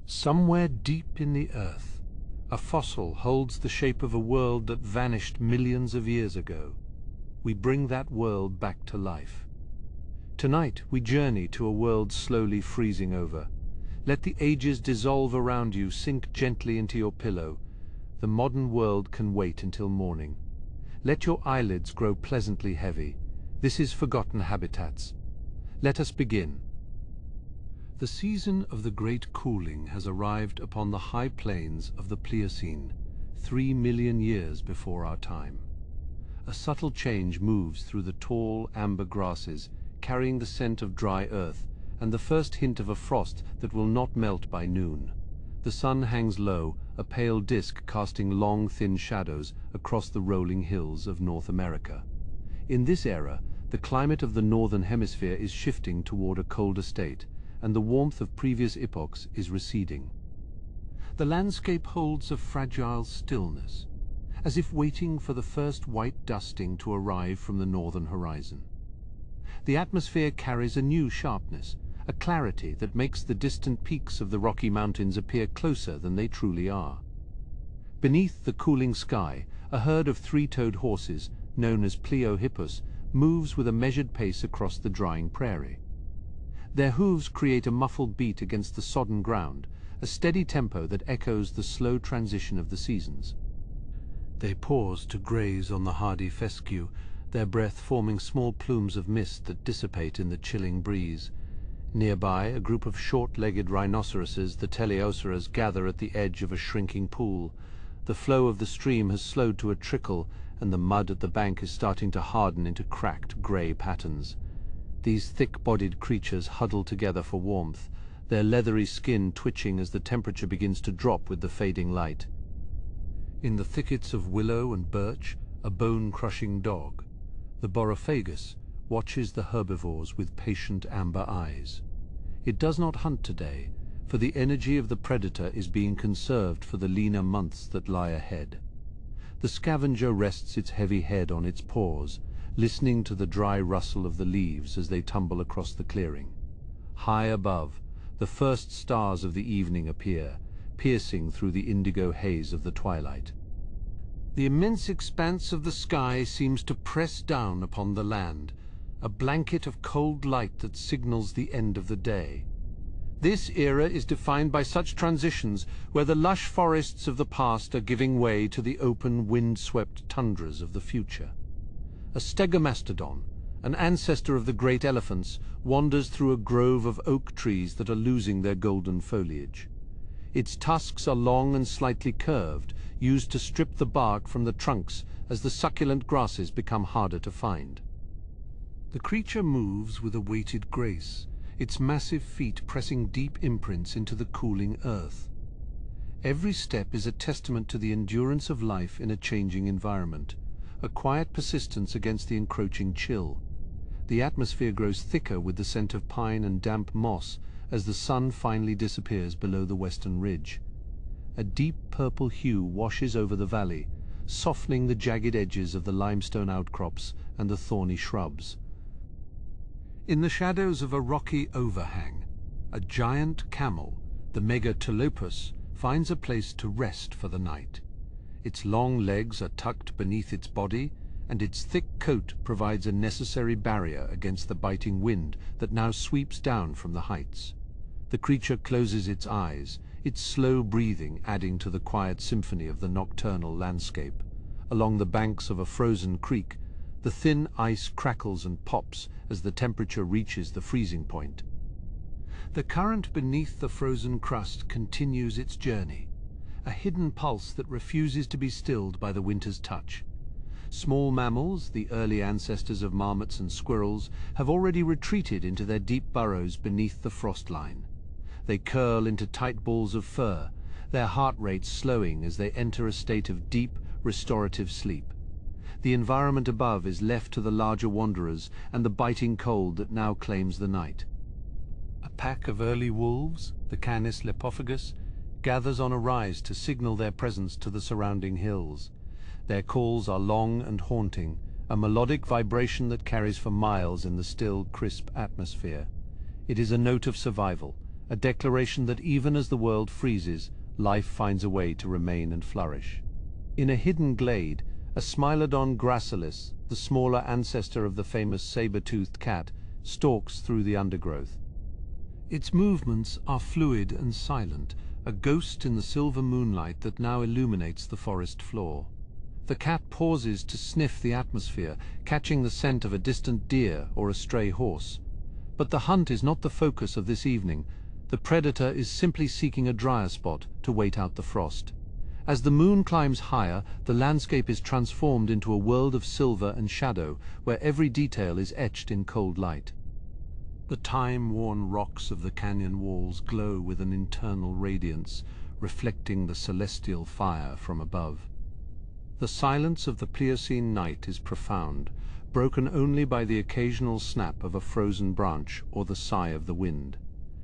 Somewhere deep in the earth, a fossil holds the shape of a world that vanished millions of years ago. We bring that world back to life. Tonight, we journey to a world slowly freezing over. Let the ages dissolve around you, sink gently into your pillow. The modern world can wait until morning. Let your eyelids grow pleasantly heavy. This is Forgotten Habitats. Let us begin. The season of the great cooling has arrived upon the high plains of the Pliocene, 3 million years before our time. A subtle change moves through the tall, amber grasses, carrying the scent of dry earth and the first hint of a frost that will not melt by noon. The sun hangs low, a pale disk casting long, thin shadows across the rolling hills of North America. In this era, the climate of the northern hemisphere is shifting toward a colder state, and the warmth of previous epochs is receding. The landscape holds a fragile stillness, as if waiting for the first white dusting to arrive from the northern horizon. The atmosphere carries a new sharpness, a clarity that makes the distant peaks of the Rocky Mountains appear closer than they truly are. Beneath the cooling sky, a herd of three-toed horses, known as Pliohippus, moves with a measured pace across the drying prairie. Their hooves create a muffled beat against the sodden ground, a steady tempo that echoes the slow transition of the seasons. They pause to graze on the hardy fescue, their breath forming small plumes of mist that dissipate in the chilling breeze. Nearby, a group of short-legged rhinoceroses, the teleoceras, gather at the edge of a shrinking pool. The flow of the stream has slowed to a trickle, and the mud at the bank is starting to harden into cracked, grey patterns. These thick-bodied creatures huddle together for warmth, their leathery skin twitching as the temperature begins to drop with the fading light. In the thickets of willow and birch, a bone-crushing dog, the Borophagus, watches the herbivores with patient amber eyes. It does not hunt today, for the energy of the predator is being conserved for the leaner months that lie ahead. The scavenger rests its heavy head on its paws, listening to the dry rustle of the leaves as they tumble across the clearing. High above, the first stars of the evening appear, piercing through the indigo haze of the twilight. The immense expanse of the sky seems to press down upon the land, a blanket of cold light that signals the end of the day. This era is defined by such transitions where the lush forests of the past are giving way to the open, wind-swept tundras of the future. A stegomastodon, an ancestor of the great elephants, wanders through a grove of oak trees that are losing their golden foliage. Its tusks are long and slightly curved, used to strip the bark from the trunks as the succulent grasses become harder to find. The creature moves with a weighted grace, its massive feet pressing deep imprints into the cooling earth. Every step is a testament to the endurance of life in a changing environment, a quiet persistence against the encroaching chill. The atmosphere grows thicker with the scent of pine and damp moss as the sun finally disappears below the western ridge. A deep purple hue washes over the valley, softening the jagged edges of the limestone outcrops and the thorny shrubs. In the shadows of a rocky overhang, a giant camel, the Megatolopus, finds a place to rest for the night. Its long legs are tucked beneath its body, and its thick coat provides a necessary barrier against the biting wind that now sweeps down from the heights. The creature closes its eyes, its slow breathing adding to the quiet symphony of the nocturnal landscape. Along the banks of a frozen creek, the thin ice crackles and pops as the temperature reaches the freezing point. The current beneath the frozen crust continues its journey, a hidden pulse that refuses to be stilled by the winter's touch. Small mammals, the early ancestors of marmots and squirrels, have already retreated into their deep burrows beneath the frost line. They curl into tight balls of fur, their heart rates slowing as they enter a state of deep, restorative sleep. The environment above is left to the larger wanderers and the biting cold that now claims the night. A pack of early wolves, the Canis lepophagus, gathers on a rise to signal their presence to the surrounding hills. Their calls are long and haunting, a melodic vibration that carries for miles in the still, crisp atmosphere. It is a note of survival, a declaration that even as the world freezes, life finds a way to remain and flourish. In a hidden glade, a Smilodon gracilis, the smaller ancestor of the famous saber-toothed cat, stalks through the undergrowth. Its movements are fluid and silent, a ghost in the silver moonlight that now illuminates the forest floor. The cat pauses to sniff the atmosphere, catching the scent of a distant deer or a stray horse. But the hunt is not the focus of this evening. The predator is simply seeking a drier spot to wait out the frost. As the moon climbs higher, the landscape is transformed into a world of silver and shadow, where every detail is etched in cold light. The time-worn rocks of the canyon walls glow with an internal radiance, reflecting the celestial fire from above. The silence of the Pliocene night is profound, broken only by the occasional snap of a frozen branch or the sigh of the wind.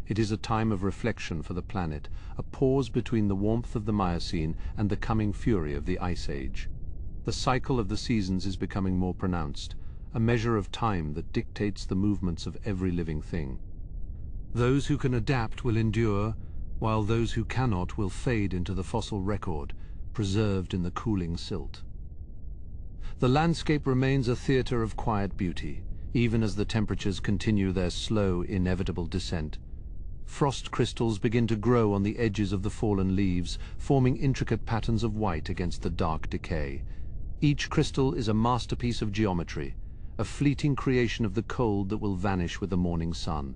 It is a time of reflection for the planet, a pause between the warmth of the Miocene and the coming fury of the Ice Age. The cycle of the seasons is becoming more pronounced, a measure of time that dictates the movements of every living thing. Those who can adapt will endure, while those who cannot will fade into the fossil record, preserved in the cooling silt. The landscape remains a theater of quiet beauty, even as the temperatures continue their slow, inevitable descent. Frost crystals begin to grow on the edges of the fallen leaves, forming intricate patterns of white against the dark decay. Each crystal is a masterpiece of geometry, a fleeting creation of the cold that will vanish with the morning sun.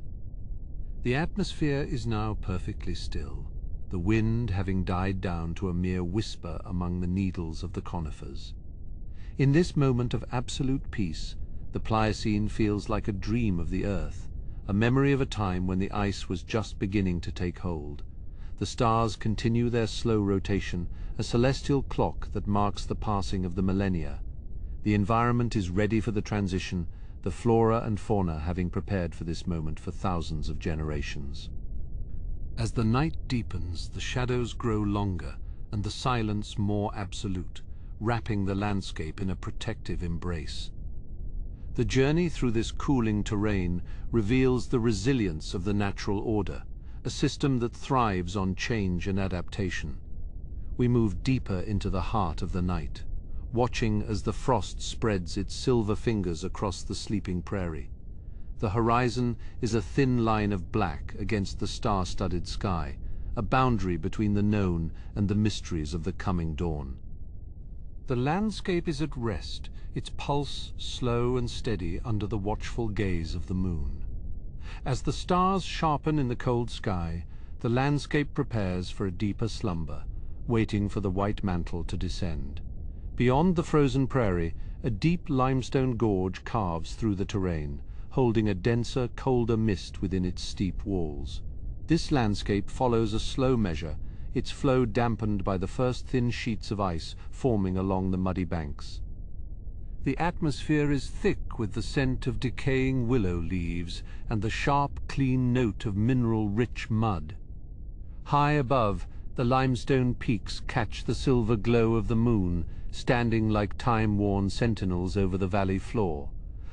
The atmosphere is now perfectly still, the wind having died down to a mere whisper among the needles of the conifers. In this moment of absolute peace, the Pliocene feels like a dream of the Earth, a memory of a time when the ice was just beginning to take hold. The stars continue their slow rotation, a celestial clock that marks the passing of the millennia. The environment is ready for the transition, the flora and fauna having prepared for this moment for thousands of generations. As the night deepens, the shadows grow longer and the silence more absolute, wrapping the landscape in a protective embrace. The journey through this cooling terrain reveals the resilience of the natural order, a system that thrives on change and adaptation. We move deeper into the heart of the night, watching as the frost spreads its silver fingers across the sleeping prairie. The horizon is a thin line of black against the star-studded sky, a boundary between the known and the mysteries of the coming dawn. The landscape is at rest, its pulse slow and steady under the watchful gaze of the moon. As the stars sharpen in the cold sky, the landscape prepares for a deeper slumber, waiting for the white mantle to descend. Beyond the frozen prairie, a deep limestone gorge carves through the terrain, holding a denser, colder mist within its steep walls. This landscape follows a slow measure, its flow dampened by the first thin sheets of ice forming along the muddy banks. The atmosphere is thick with the scent of decaying willow leaves and the sharp, clean note of mineral-rich mud. High above, the limestone peaks catch the silver glow of the moon, standing like time-worn sentinels over the valley floor.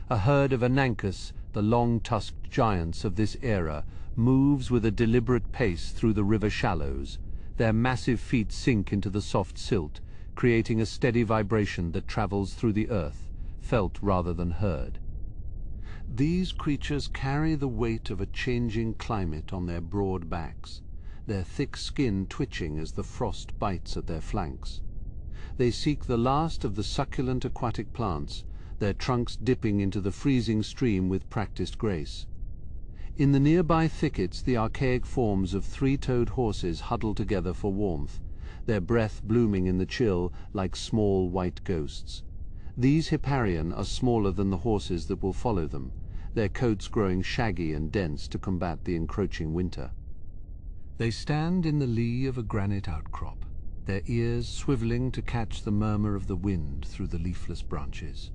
A herd of Anancus, the long-tusked giants of this era, moves with a deliberate pace through the river shallows. Their massive feet sink into the soft silt, creating a steady vibration that travels through the earth, felt rather than heard. These creatures carry the weight of a changing climate on their broad backs, their thick skin twitching as the frost bites at their flanks. They seek the last of the succulent aquatic plants, their trunks dipping into the freezing stream with practiced grace. In the nearby thickets, the archaic forms of three-toed horses huddle together for warmth, their breath blooming in the chill like small white ghosts. These Hipparion are smaller than the horses that will follow them, their coats growing shaggy and dense to combat the encroaching winter. They stand in the lee of a granite outcrop, their ears swiveling to catch the murmur of the wind through the leafless branches.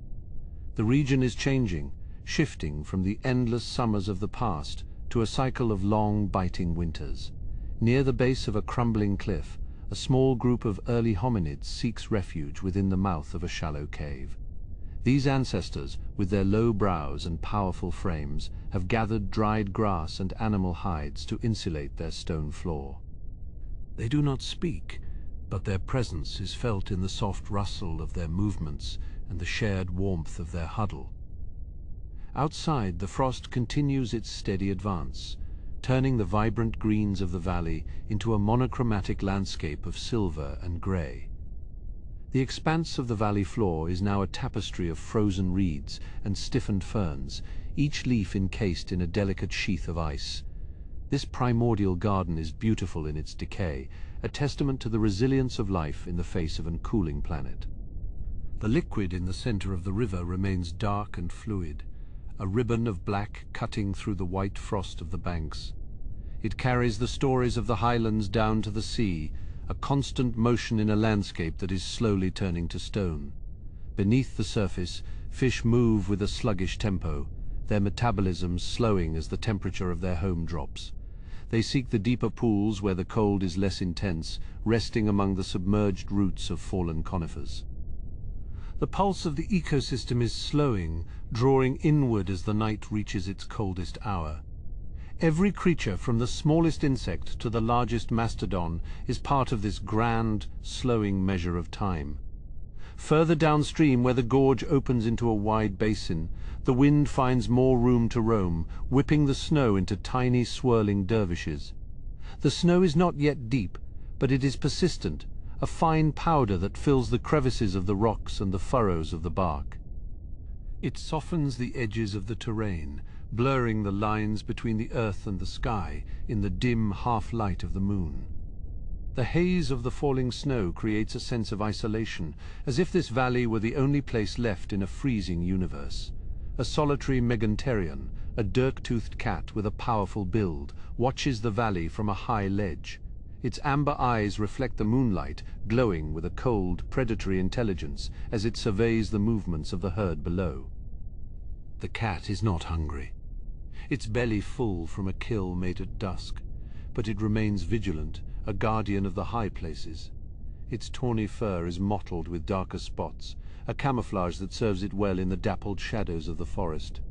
The region is changing, shifting from the endless summers of the past to a cycle of long, biting winters. Near the base of a crumbling cliff, a small group of early hominids seeks refuge within the mouth of a shallow cave. These ancestors, with their low brows and powerful frames, have gathered dried grass and animal hides to insulate their stone floor. They do not speak, but their presence is felt in the soft rustle of their movements and the shared warmth of their huddle. Outside, the frost continues its steady advance, turning the vibrant greens of the valley into a monochromatic landscape of silver and grey. The expanse of the valley floor is now a tapestry of frozen reeds and stiffened ferns, each leaf encased in a delicate sheath of ice. This primordial garden is beautiful in its decay, a testament to the resilience of life in the face of a cooling planet. The liquid in the center of the river remains dark and fluid, a ribbon of black cutting through the white frost of the banks. It carries the stories of the highlands down to the sea, a constant motion in a landscape that is slowly turning to stone. Beneath the surface, fish move with a sluggish tempo, their metabolism slowing as the temperature of their home drops. They seek the deeper pools where the cold is less intense, resting among the submerged roots of fallen conifers. The pulse of the ecosystem is slowing, drawing inward as the night reaches its coldest hour. Every creature, from the smallest insect to the largest mastodon, is part of this grand, slowing measure of time. Further downstream, where the gorge opens into a wide basin, the wind finds more room to roam, whipping the snow into tiny, swirling dervishes. The snow is not yet deep, but it is persistent, a fine powder that fills the crevices of the rocks and the furrows of the bark. It softens the edges of the terrain, blurring the lines between the earth and the sky in the dim half-light of the moon. The haze of the falling snow creates a sense of isolation, as if this valley were the only place left in a freezing universe. A solitary meganterion, a dirk-toothed cat with a powerful build, watches the valley from a high ledge. Its amber eyes reflect the moonlight, glowing with a cold, predatory intelligence as it surveys the movements of the herd below. The cat is not hungry. Its belly full from a kill made at dusk, but it remains vigilant, a guardian of the high places. Its tawny fur is mottled with darker spots, a camouflage that serves it well in the dappled shadows of the forest.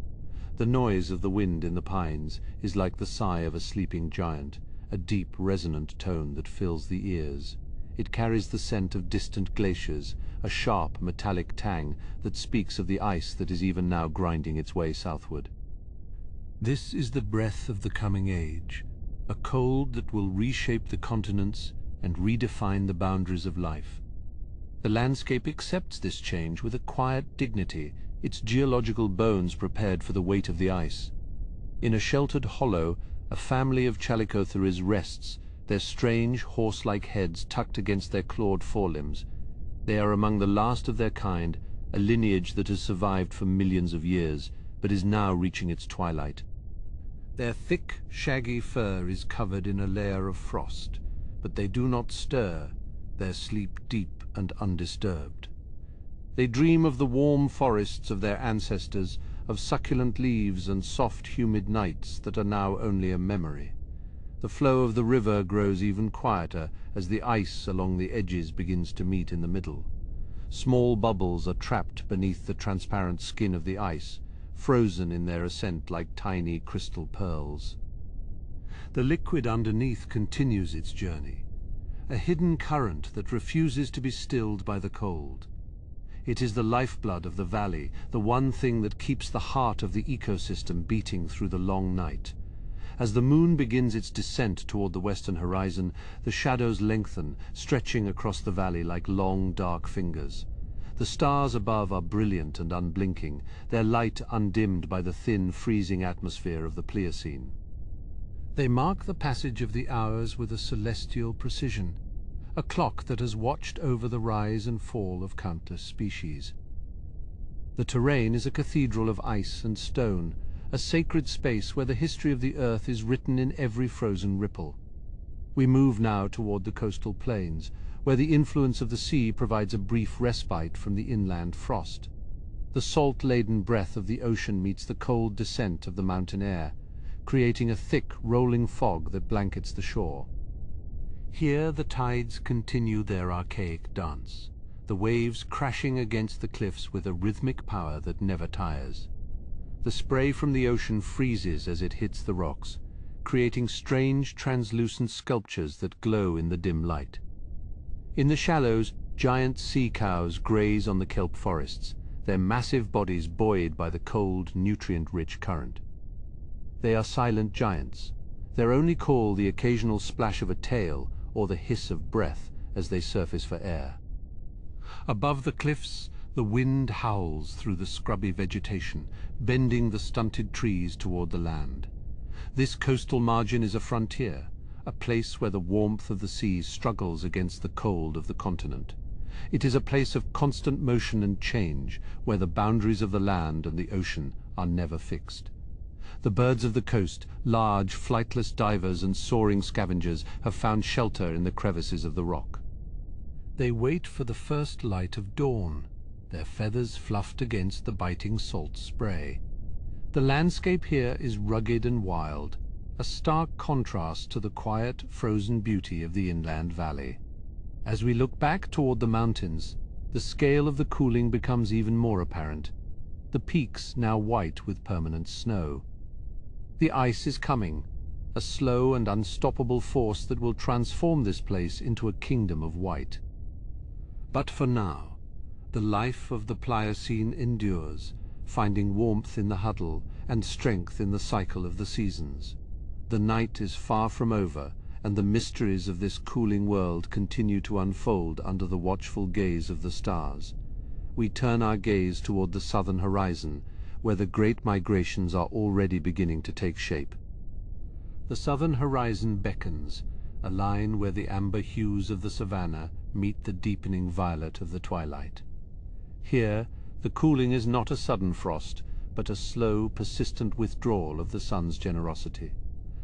The noise of the wind in the pines is like the sigh of a sleeping giant, a deep, resonant tone that fills the ears. It carries the scent of distant glaciers, a sharp, metallic tang that speaks of the ice that is even now grinding its way southward. This is the breath of the coming age, a cold that will reshape the continents and redefine the boundaries of life. The landscape accepts this change with a quiet dignity, its geological bones prepared for the weight of the ice. In a sheltered hollow, a family of chalicotheres rests, their strange, horse-like heads tucked against their clawed forelimbs. They are among the last of their kind, a lineage that has survived for millions of years, but is now reaching its twilight. Their thick, shaggy fur is covered in a layer of frost, but they do not stir, their sleep deep and undisturbed. They dream of the warm forests of their ancestors, of succulent leaves and soft, humid nights that are now only a memory. The flow of the river grows even quieter as the ice along the edges begins to meet in the middle. Small bubbles are trapped beneath the transparent skin of the ice, frozen in their ascent like tiny crystal pearls. The liquid underneath continues its journey, a hidden current that refuses to be stilled by the cold. It is the lifeblood of the valley, the one thing that keeps the heart of the ecosystem beating through the long night. As the moon begins its descent toward the western horizon, the shadows lengthen, stretching across the valley like long, dark fingers. The stars above are brilliant and unblinking, their light undimmed by the thin, freezing atmosphere of the Pliocene. They mark the passage of the hours with a celestial precision, a clock that has watched over the rise and fall of countless species. The terrain is a cathedral of ice and stone, a sacred space where the history of the earth is written in every frozen ripple. We move now toward the coastal plains, where the influence of the sea provides a brief respite from the inland frost. The salt-laden breath of the ocean meets the cold descent of the mountain air, creating a thick, rolling fog that blankets the shore. Here the tides continue their archaic dance, the waves crashing against the cliffs with a rhythmic power that never tires. The spray from the ocean freezes as it hits the rocks, creating strange translucent sculptures that glow in the dim light. In the shallows, giant sea cows graze on the kelp forests, their massive bodies buoyed by the cold, nutrient-rich current. They are silent giants, their only call the occasional splash of a tail or the hiss of breath as they surface for air. Above the cliffs, the wind howls through the scrubby vegetation, bending the stunted trees toward the land. This coastal margin is a frontier, a place where the warmth of the seas struggles against the cold of the continent. It is a place of constant motion and change, where the boundaries of the land and the ocean are never fixed. The birds of the coast, large, flightless divers and soaring scavengers, have found shelter in the crevices of the rock. They wait for the first light of dawn, their feathers fluffed against the biting salt spray. The landscape here is rugged and wild, a stark contrast to the quiet, frozen beauty of the inland valley. As we look back toward the mountains, the scale of the cooling becomes even more apparent, the peaks now white with permanent snow. The ice is coming, a slow and unstoppable force that will transform this place into a kingdom of white. But for now, the life of the Pliocene endures, finding warmth in the huddle and strength in the cycle of the seasons. The night is far from over, and the mysteries of this cooling world continue to unfold under the watchful gaze of the stars. We turn our gaze toward the southern horizon, where the great migrations are already beginning to take shape. The southern horizon beckons, a line where the amber hues of the savanna meet the deepening violet of the twilight. Here, the cooling is not a sudden frost, but a slow, persistent withdrawal of the sun's generosity.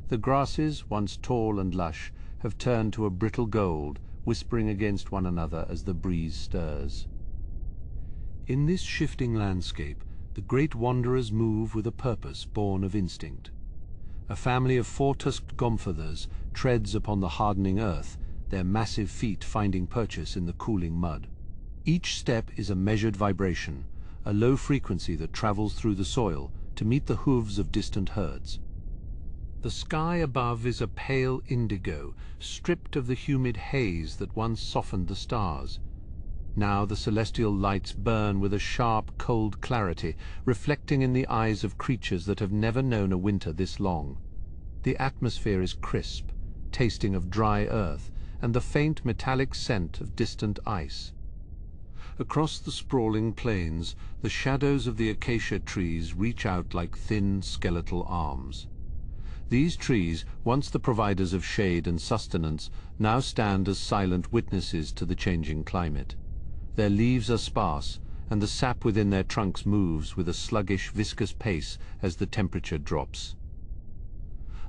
The grasses, once tall and lush, have turned to a brittle gold, whispering against one another as the breeze stirs. In this shifting landscape, the great wanderers move with a purpose born of instinct. A family of four-tusked gomphithers treads upon the hardening earth, their massive feet finding purchase in the cooling mud. Each step is a measured vibration, a low frequency that travels through the soil to meet the hooves of distant herds. The sky above is a pale indigo, stripped of the humid haze that once softened the stars. Now the celestial lights burn with a sharp, cold clarity, reflecting in the eyes of creatures that have never known a winter this long. The atmosphere is crisp, tasting of dry earth, and the faint metallic scent of distant ice. Across the sprawling plains, the shadows of the acacia trees reach out like thin, skeletal arms. These trees, once the providers of shade and sustenance, now stand as silent witnesses to the changing climate. Their leaves are sparse, and the sap within their trunks moves with a sluggish, viscous pace as the temperature drops.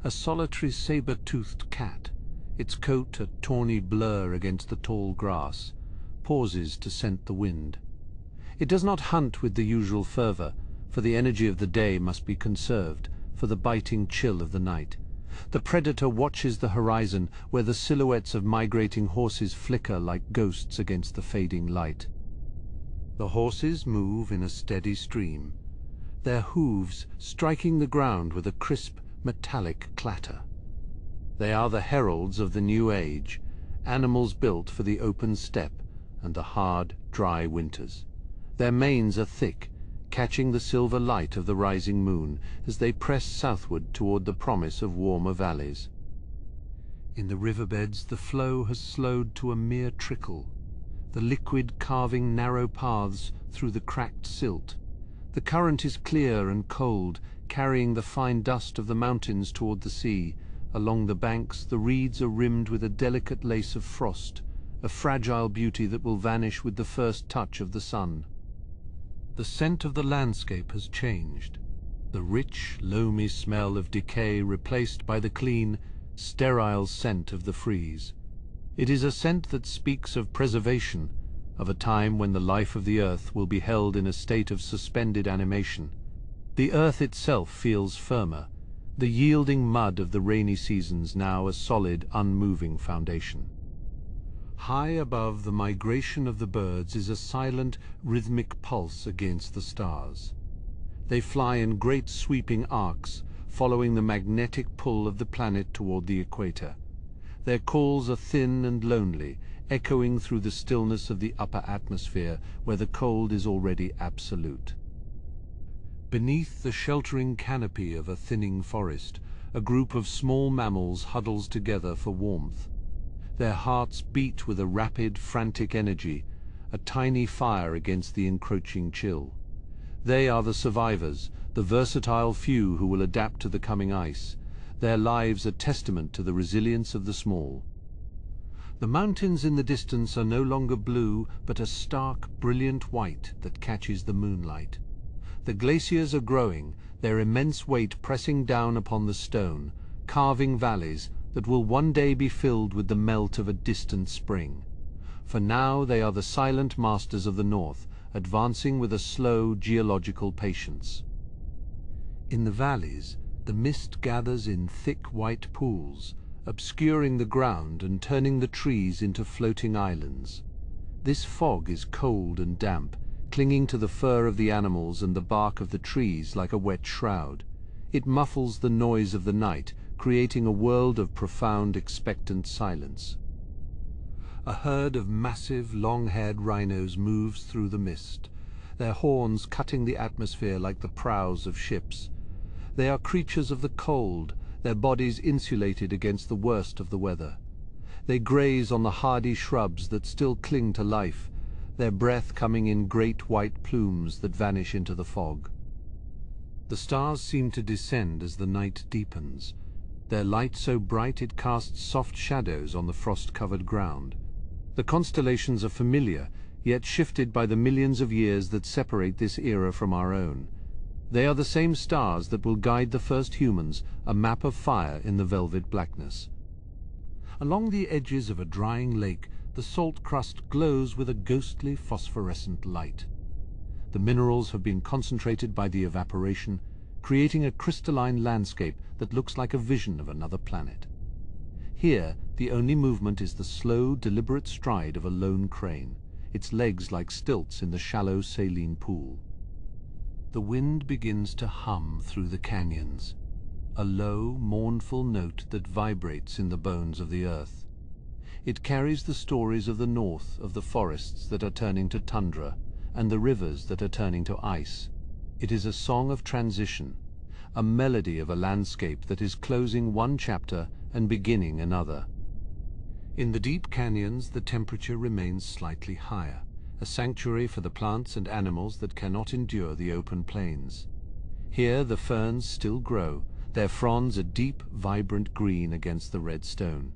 A solitary saber-toothed cat, its coat a tawny blur against the tall grass, pauses to scent the wind. It does not hunt with the usual fervor, for the energy of the day must be conserved for the biting chill of the night. The predator watches the horizon, where the silhouettes of migrating horses flicker like ghosts against the fading light. The horses move in a steady stream, their hooves striking the ground with a crisp, metallic clatter. They are the heralds of the new age, animals built for the open steppe and the hard, dry winters. Their manes are thick, catching the silver light of the rising moon as they press southward toward the promise of warmer valleys. In the riverbeds, the flow has slowed to a mere trickle, the liquid carving narrow paths through the cracked silt. The current is clear and cold, carrying the fine dust of the mountains toward the sea. Along the banks, the reeds are rimmed with a delicate lace of frost, a fragile beauty that will vanish with the first touch of the sun. The scent of the landscape has changed, the rich, loamy smell of decay replaced by the clean, sterile scent of the freeze. It is a scent that speaks of preservation, of a time when the life of the earth will be held in a state of suspended animation. The earth itself feels firmer, the yielding mud of the rainy seasons now a solid, unmoving foundation. High above the migration of the birds is a silent, rhythmic pulse against the stars. They fly in great sweeping arcs, following the magnetic pull of the planet toward the equator. Their calls are thin and lonely, echoing through the stillness of the upper atmosphere where the cold is already absolute. Beneath the sheltering canopy of a thinning forest, a group of small mammals huddles together for warmth. Their hearts beat with a rapid, frantic energy, a tiny fire against the encroaching chill. They are the survivors, the versatile few who will adapt to the coming ice. Their lives a testament to the resilience of the small. The mountains in the distance are no longer blue, but a stark, brilliant white that catches the moonlight. The glaciers are growing, their immense weight pressing down upon the stone, carving valleys that will one day be filled with the melt of a distant spring. For now they are the silent masters of the north, advancing with a slow geological patience. In the valleys, the mist gathers in thick white pools, obscuring the ground and turning the trees into floating islands. This fog is cold and damp, clinging to the fur of the animals and the bark of the trees like a wet shroud. It muffles the noise of the night, creating a world of profound, expectant silence. A herd of massive, long-haired rhinos moves through the mist, their horns cutting the atmosphere like the prows of ships. They are creatures of the cold, their bodies insulated against the worst of the weather. They graze on the hardy shrubs that still cling to life, their breath coming in great white plumes that vanish into the fog. The stars seem to descend as the night deepens, their light so bright it casts soft shadows on the frost-covered ground. The constellations are familiar, yet shifted by the millions of years that separate this era from our own. They are the same stars that will guide the first humans, a map of fire in the velvet blackness. Along the edges of a drying lake, the salt crust glows with a ghostly phosphorescent light. The minerals have been concentrated by the evaporation, creating a crystalline landscape that looks like a vision of another planet. Here, the only movement is the slow, deliberate stride of a lone crane, its legs like stilts in the shallow saline pool. The wind begins to hum through the canyons, a low, mournful note that vibrates in the bones of the earth. It carries the stories of the north, of the forests that are turning to tundra, and the rivers that are turning to ice. It is a song of transition, a melody of a landscape that is closing one chapter and beginning another. In the deep canyons, the temperature remains slightly higher, a sanctuary for the plants and animals that cannot endure the open plains. Here the ferns still grow, their fronds a deep, vibrant green against the red stone.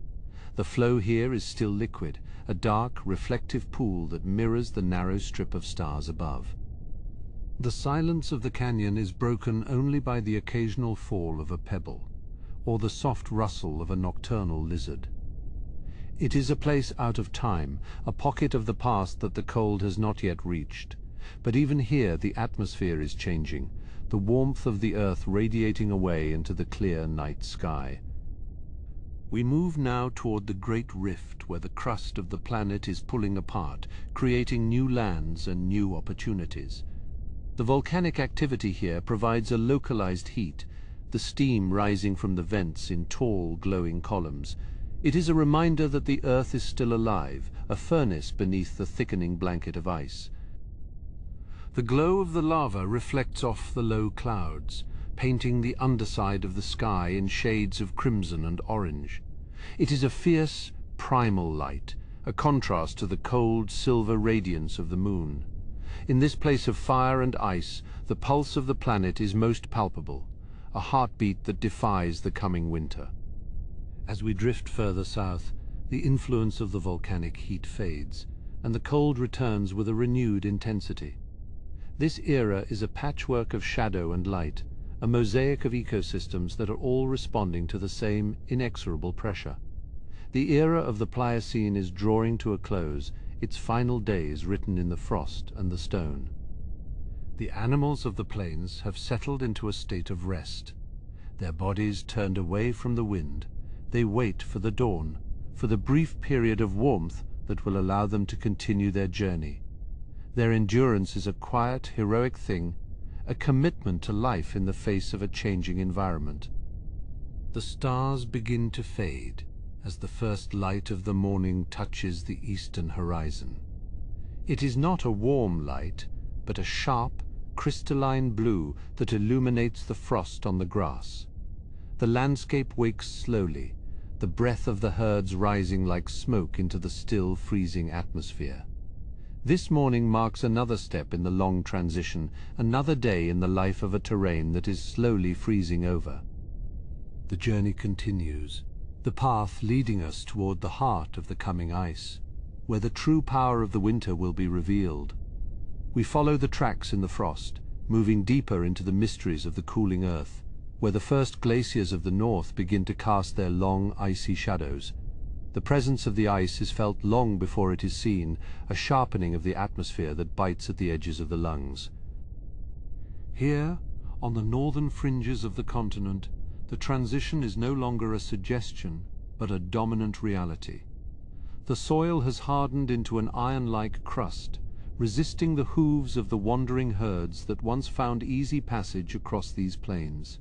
The flow here is still liquid, a dark, reflective pool that mirrors the narrow strip of stars above. The silence of the canyon is broken only by the occasional fall of a pebble, or the soft rustle of a nocturnal lizard. It is a place out of time, a pocket of the past that the cold has not yet reached. But even here the atmosphere is changing, the warmth of the earth radiating away into the clear night sky. We move now toward the great rift where the crust of the planet is pulling apart, creating new lands and new opportunities. The volcanic activity here provides a localized heat, the steam rising from the vents in tall, glowing columns. It is a reminder that the Earth is still alive, a furnace beneath the thickening blanket of ice. The glow of the lava reflects off the low clouds, painting the underside of the sky in shades of crimson and orange. It is a fierce, primal light, a contrast to the cold, silver radiance of the moon. In this place of fire and ice, the pulse of the planet is most palpable, a heartbeat that defies the coming winter. As we drift further south, the influence of the volcanic heat fades, and the cold returns with a renewed intensity. This era is a patchwork of shadow and light, a mosaic of ecosystems that are all responding to the same inexorable pressure. The era of the Pliocene is drawing to a close, its final days written in the frost and the stone. The animals of the plains have settled into a state of rest. Their bodies turned away from the wind, they wait for the dawn, for the brief period of warmth that will allow them to continue their journey. Their endurance is a quiet, heroic thing, a commitment to life in the face of a changing environment. The stars begin to fade as the first light of the morning touches the eastern horizon. It is not a warm light, but a sharp, crystalline blue that illuminates the frost on the grass. The landscape wakes slowly, the breath of the herds rising like smoke into the still freezing atmosphere. This morning marks another step in the long transition, another day in the life of a terrain that is slowly freezing over. The journey continues, the path leading us toward the heart of the coming ice, where the true power of the winter will be revealed. We follow the tracks in the frost, moving deeper into the mysteries of the cooling earth, where the first glaciers of the north begin to cast their long, icy shadows. The presence of the ice is felt long before it is seen, a sharpening of the atmosphere that bites at the edges of the lungs. Here, on the northern fringes of the continent, the transition is no longer a suggestion, but a dominant reality. The soil has hardened into an iron-like crust, resisting the hooves of the wandering herds that once found easy passage across these plains.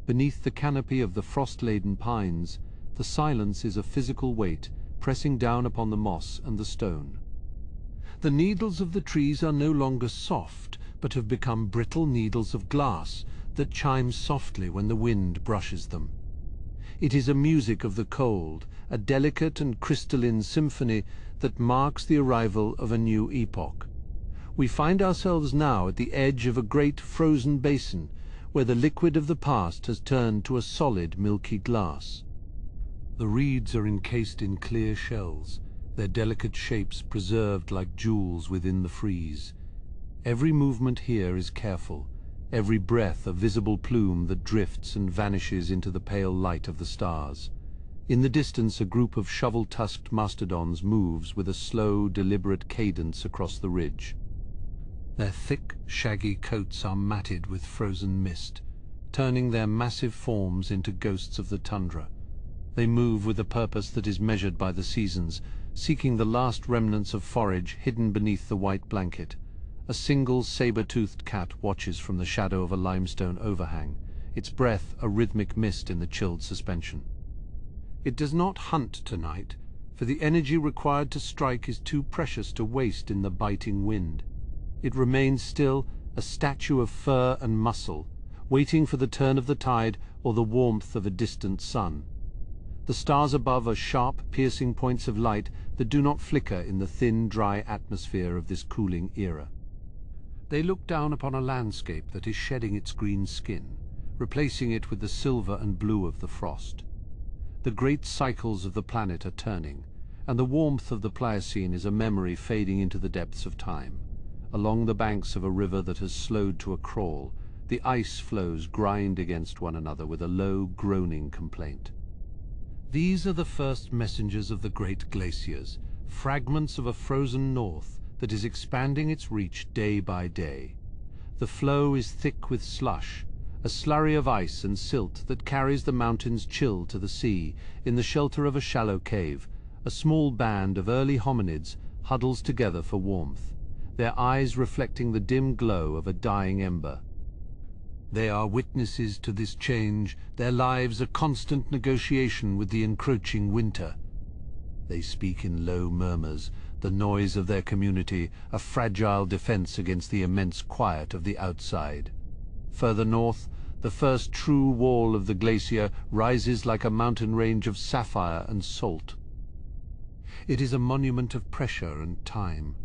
Beneath the canopy of the frost-laden pines, the silence is a physical weight, pressing down upon the moss and the stone. The needles of the trees are no longer soft, but have become brittle needles of glass that chime softly when the wind brushes them. It is a music of the cold, a delicate and crystalline symphony that marks the arrival of a new epoch. We find ourselves now at the edge of a great frozen basin, where the liquid of the past has turned to a solid milky glass. The reeds are encased in clear shells, their delicate shapes preserved like jewels within the freeze. Every movement here is careful, every breath a visible plume that drifts and vanishes into the pale light of the stars. In the distance, a group of shovel-tusked mastodons moves with a slow, deliberate cadence across the ridge. Their thick, shaggy coats are matted with frozen mist, turning their massive forms into ghosts of the tundra. They move with a purpose that is measured by the seasons, seeking the last remnants of forage hidden beneath the white blanket. A single saber-toothed cat watches from the shadow of a limestone overhang, its breath a rhythmic mist in the chilled suspension. It does not hunt tonight, for the energy required to strike is too precious to waste in the biting wind. It remains still, a statue of fur and muscle, waiting for the turn of the tide or the warmth of a distant sun. The stars above are sharp, piercing points of light that do not flicker in the thin, dry atmosphere of this cooling era. They look down upon a landscape that is shedding its green skin, replacing it with the silver and blue of the frost. The great cycles of the planet are turning, and the warmth of the Pliocene is a memory fading into the depths of time. Along the banks of a river that has slowed to a crawl, the ice flows grind against one another with a low, groaning complaint. These are the first messengers of the great glaciers, fragments of a frozen north that is expanding its reach day by day. The flow is thick with slush, a slurry of ice and silt that carries the mountain's chill to the sea. In the shelter of a shallow cave, a small band of early hominids huddles together for warmth, their eyes reflecting the dim glow of a dying ember. They are witnesses to this change, their lives a constant negotiation with the encroaching winter. They speak in low murmurs, the noise of their community a fragile defense against the immense quiet of the outside. Further north, the first true wall of the glacier rises like a mountain range of sapphire and salt. It is a monument of pressure and time,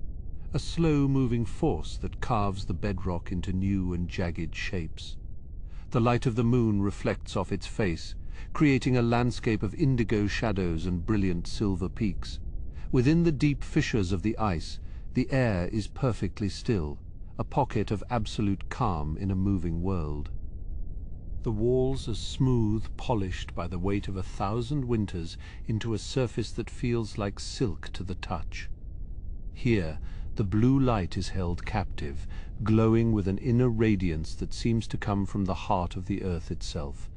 a slow-moving force that carves the bedrock into new and jagged shapes. The light of the moon reflects off its face, creating a landscape of indigo shadows and brilliant silver peaks. Within the deep fissures of the ice, the air is perfectly still, a pocket of absolute calm in a moving world. The walls are smooth, polished by the weight of 1,000 winters into a surface that feels like silk to the touch. Here, the blue light is held captive, glowing with an inner radiance that seems to come from the heart of the earth itself.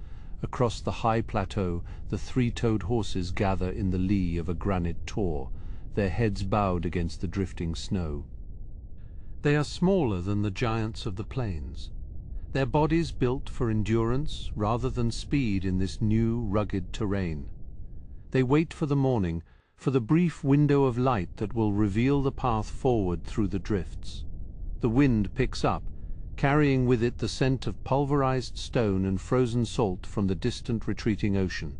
Across the high plateau, the three-toed horses gather in the lee of a granite tor, their heads bowed against the drifting snow. They are smaller than the giants of the plains, their bodies built for endurance rather than speed in this new, rugged terrain. They wait for the morning, for the brief window of light that will reveal the path forward through the drifts. The wind picks up, carrying with it the scent of pulverized stone and frozen salt from the distant retreating ocean.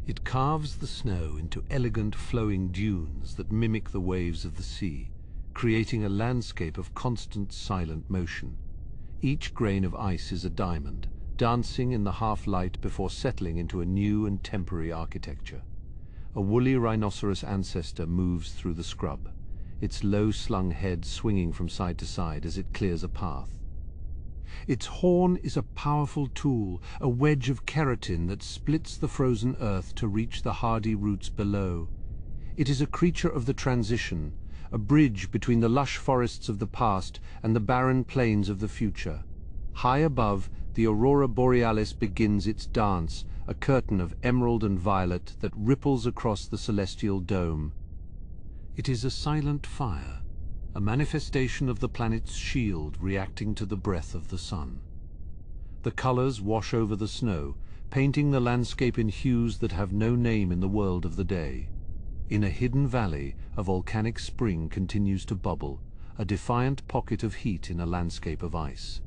It carves the snow into elegant flowing dunes that mimic the waves of the sea, creating a landscape of constant silent motion. Each grain of ice is a diamond, dancing in the half-light before settling into a new and temporary architecture. A woolly rhinoceros ancestor moves through the scrub, its low-slung head swinging from side to side as it clears a path. Its horn is a powerful tool, a wedge of keratin that splits the frozen earth to reach the hardy roots below. It is a creature of the transition, a bridge between the lush forests of the past and the barren plains of the future. High above, the aurora borealis begins its dance, a curtain of emerald and violet that ripples across the celestial dome. It is a silent fire, a manifestation of the planet's shield reacting to the breath of the sun. The colors wash over the snow, painting the landscape in hues that have no name in the world of the day. In a hidden valley, a volcanic spring continues to bubble, a defiant pocket of heat in a landscape of ice.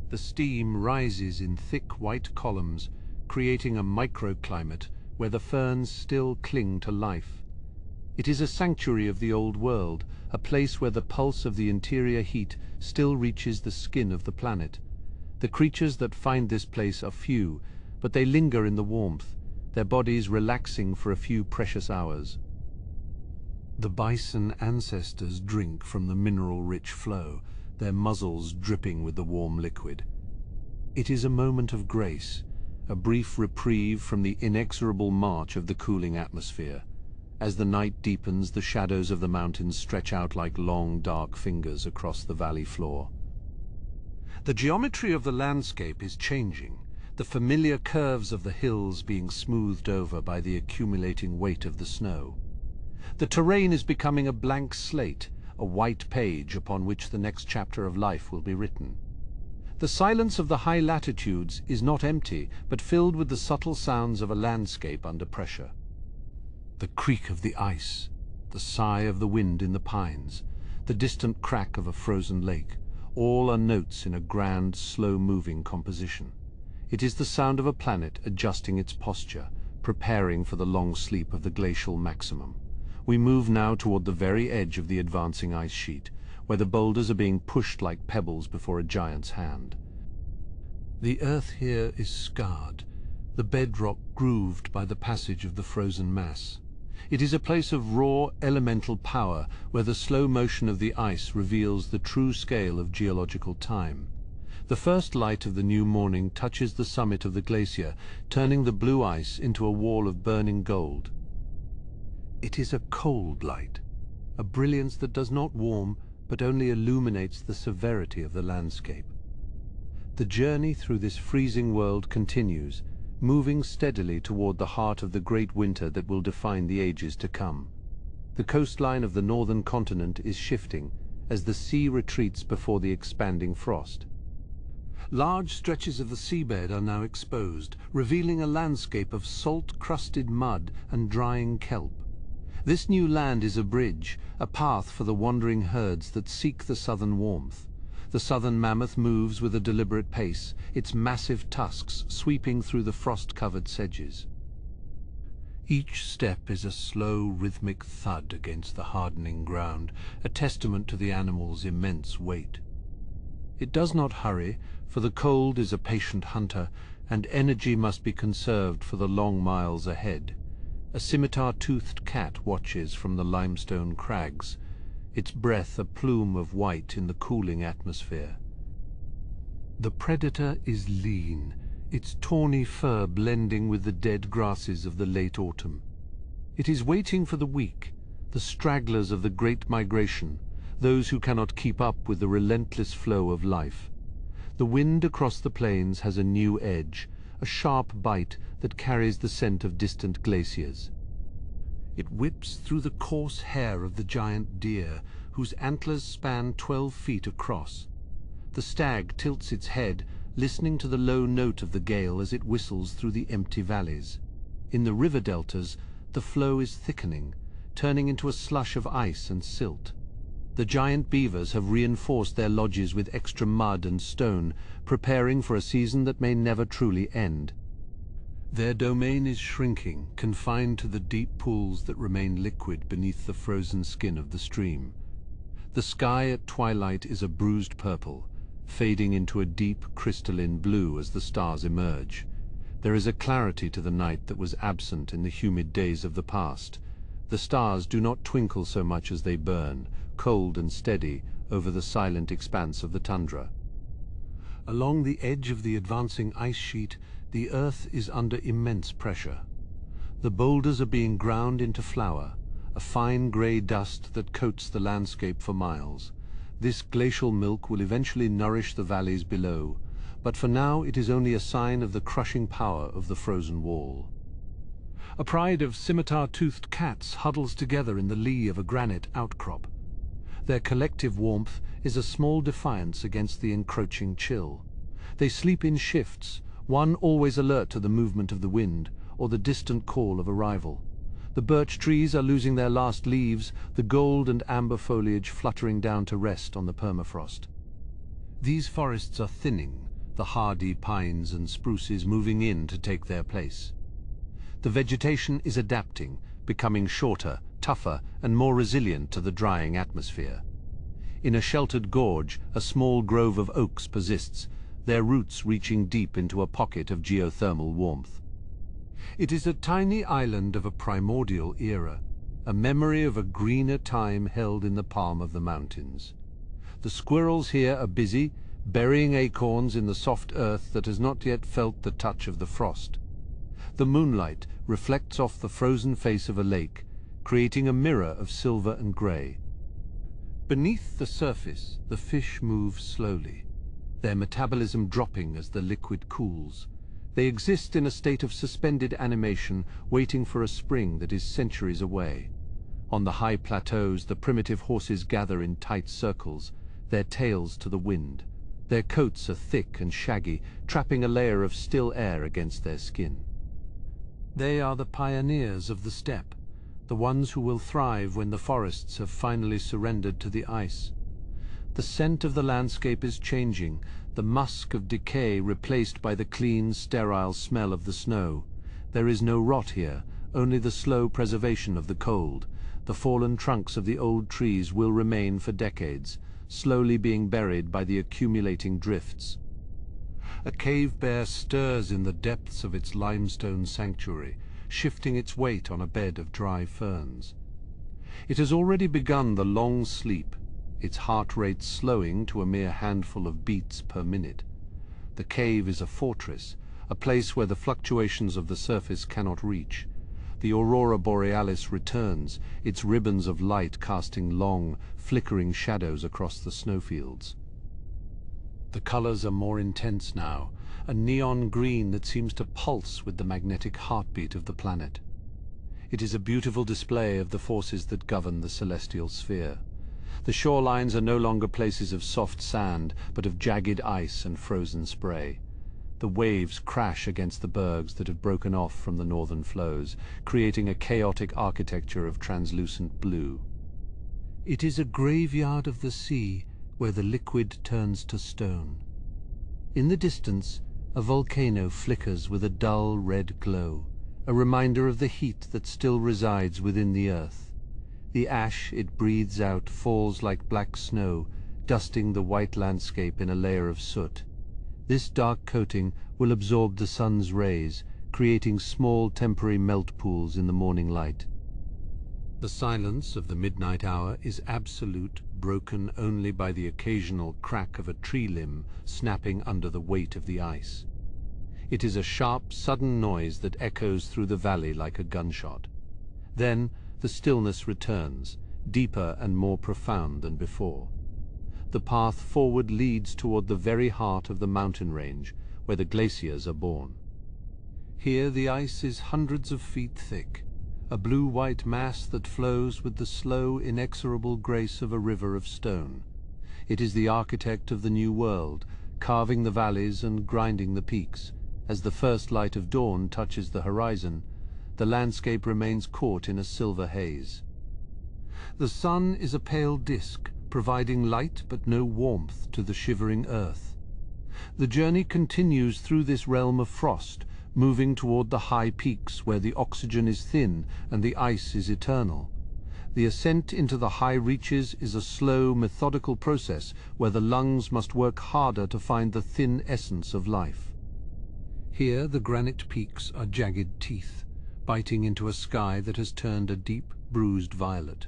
The steam rises in thick white columns, creating a microclimate where the ferns still cling to life. It is a sanctuary of the old world, a place where the pulse of the interior heat still reaches the skin of the planet. The creatures that find this place are few, but they linger in the warmth, their bodies relaxing for a few precious hours. The bison ancestors drink from the mineral-rich flow, their muzzles dripping with the warm liquid. It is a moment of grace, a brief reprieve from the inexorable march of the cooling atmosphere. As the night deepens, the shadows of the mountains stretch out like long, dark fingers across the valley floor. The geometry of the landscape is changing, the familiar curves of the hills being smoothed over by the accumulating weight of the snow. The terrain is becoming a blank slate, a white page upon which the next chapter of life will be written. The silence of the high latitudes is not empty, but filled with the subtle sounds of a landscape under pressure. The creak of the ice, the sigh of the wind in the pines, the distant crack of a frozen lake, all are notes in a grand, slow-moving composition. It is the sound of a planet adjusting its posture, preparing for the long sleep of the glacial maximum. We move now toward the very edge of the advancing ice sheet, where the boulders are being pushed like pebbles before a giant's hand. The earth here is scarred, the bedrock grooved by the passage of the frozen mass. It is a place of raw, elemental power, where the slow motion of the ice reveals the true scale of geological time. The first light of the new morning touches the summit of the glacier, turning the blue ice into a wall of burning gold. It is a cold light, a brilliance that does not warm, but only illuminates the severity of the landscape. The journey through this freezing world continues, moving steadily toward the heart of the great winter that will define the ages to come. The coastline of the northern continent is shifting as the sea retreats before the expanding frost. Large stretches of the seabed are now exposed, revealing a landscape of salt-crusted mud and drying kelp. This new land is a bridge, a path for the wandering herds that seek the southern warmth. The southern mammoth moves with a deliberate pace, its massive tusks sweeping through the frost-covered sedges. Each step is a slow, rhythmic thud against the hardening ground, a testament to the animal's immense weight. It does not hurry, for the cold is a patient hunter, and energy must be conserved for the long miles ahead. A scimitar-toothed cat watches from the limestone crags, its breath a plume of white in the cooling atmosphere. The predator is lean, its tawny fur blending with the dead grasses of the late autumn. It is waiting for the weak, the stragglers of the great migration, those who cannot keep up with the relentless flow of life. The wind across the plains has a new edge, a sharp bite that carries the scent of distant glaciers. It whips through the coarse hair of the giant deer, whose antlers span 12 feet across. The stag tilts its head, listening to the low note of the gale as it whistles through the empty valleys. In the river deltas, the flow is thickening, turning into a slush of ice and silt. The giant beavers have reinforced their lodges with extra mud and stone, preparing for a season that may never truly end. Their domain is shrinking, confined to the deep pools that remain liquid beneath the frozen skin of the stream. The sky at twilight is a bruised purple, fading into a deep crystalline blue as the stars emerge. There is a clarity to the night that was absent in the humid days of the past. The stars do not twinkle so much as they burn, cold and steady, over the silent expanse of the tundra. Along the edge of the advancing ice sheet, the Earth is under immense pressure. The boulders are being ground into flour, a fine grey dust that coats the landscape for miles. This glacial milk will eventually nourish the valleys below, but for now it is only a sign of the crushing power of the frozen wall. A pride of scimitar-toothed cats huddles together in the lee of a granite outcrop. Their collective warmth is a small defiance against the encroaching chill. They sleep in shifts, one always alert to the movement of the wind or the distant call of a rival. The birch trees are losing their last leaves, the gold and amber foliage fluttering down to rest on the permafrost. These forests are thinning, the hardy pines and spruces moving in to take their place. The vegetation is adapting, becoming shorter, tougher, and more resilient to the drying atmosphere. In a sheltered gorge, a small grove of oaks persists, their roots reaching deep into a pocket of geothermal warmth. It is a tiny island of a primordial era, a memory of a greener time held in the palm of the mountains. The squirrels here are busy, burying acorns in the soft earth that has not yet felt the touch of the frost. The moonlight reflects off the frozen face of a lake, creating a mirror of silver and grey. Beneath the surface, the fish move slowly, their metabolism dropping as the liquid cools. They exist in a state of suspended animation, waiting for a spring that is centuries away. On the high plateaus, the primitive horses gather in tight circles, their tails to the wind. Their coats are thick and shaggy, trapping a layer of still air against their skin. They are the pioneers of the steppe, the ones who will thrive when the forests have finally surrendered to the ice. The scent of the landscape is changing, the musk of decay replaced by the clean, sterile smell of the snow. There is no rot here, only the slow preservation of the cold. The fallen trunks of the old trees will remain for decades, slowly being buried by the accumulating drifts. A cave bear stirs in the depths of its limestone sanctuary, shifting its weight on a bed of dry ferns. It has already begun the long sleep, its heart rate slowing to a mere handful of beats per minute. The cave is a fortress, a place where the fluctuations of the surface cannot reach. The aurora borealis returns, its ribbons of light casting long, flickering shadows across the snowfields. The colors are more intense now, a neon green that seems to pulse with the magnetic heartbeat of the planet. It is a beautiful display of the forces that govern the celestial sphere. The shorelines are no longer places of soft sand, but of jagged ice and frozen spray. The waves crash against the bergs that have broken off from the northern flows, creating a chaotic architecture of translucent blue. It is a graveyard of the sea, where the liquid turns to stone. In the distance, a volcano flickers with a dull red glow, a reminder of the heat that still resides within the earth. The ash it breathes out falls like black snow, dusting the white landscape in a layer of soot. This dark coating will absorb the sun's rays, creating small temporary melt pools in the morning light. The silence of the midnight hour is absolute, broken only by the occasional crack of a tree limb snapping under the weight of the ice. It is a sharp, sudden noise that echoes through the valley like a gunshot. Then the stillness returns, deeper and more profound than before. The path forward leads toward the very heart of the mountain range, where the glaciers are born. Here the ice is hundreds of feet thick, a blue-white mass that flows with the slow, inexorable grace of a river of stone. It is the architect of the new world, carving the valleys and grinding the peaks. As the first light of dawn touches the horizon, the landscape remains caught in a silver haze. The sun is a pale disk, providing light but no warmth to the shivering earth. The journey continues through this realm of frost, moving toward the high peaks where the oxygen is thin and the ice is eternal. The ascent into the high reaches is a slow, methodical process where the lungs must work harder to find the thin essence of life. Here the granite peaks are jagged teeth, biting into a sky that has turned a deep, bruised violet.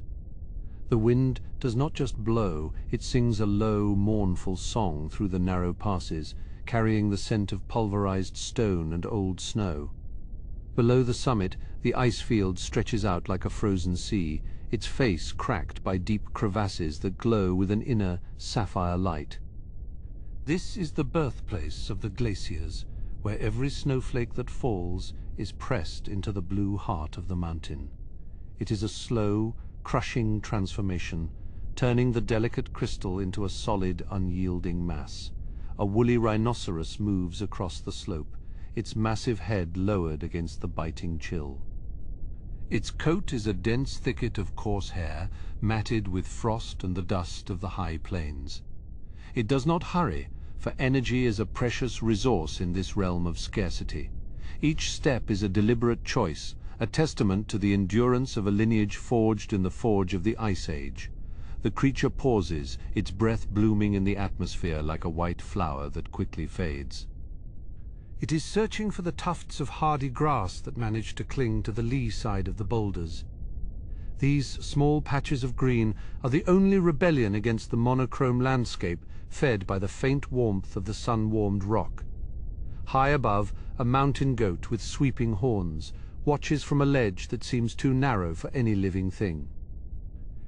The wind does not just blow, it sings a low, mournful song through the narrow passes, carrying the scent of pulverized stone and old snow. Below the summit, the ice field stretches out like a frozen sea, its face cracked by deep crevasses that glow with an inner, sapphire light. This is the birthplace of the glaciers, where every snowflake that falls is pressed into the blue heart of the mountain. It is a slow, crushing transformation, turning the delicate crystal into a solid, unyielding mass. A woolly rhinoceros moves across the slope, its massive head lowered against the biting chill. Its coat is a dense thicket of coarse hair, matted with frost and the dust of the high plains. It does not hurry, for energy is a precious resource in this realm of scarcity. Each step is a deliberate choice, a testament to the endurance of a lineage forged in the forge of the Ice Age. The creature pauses, its breath blooming in the atmosphere like a white flower that quickly fades. It is searching for the tufts of hardy grass that manage to cling to the lee side of the boulders. These small patches of green are the only rebellion against the monochrome landscape fed by the faint warmth of the sun-warmed rock. High above, a mountain goat with sweeping horns watches from a ledge that seems too narrow for any living thing.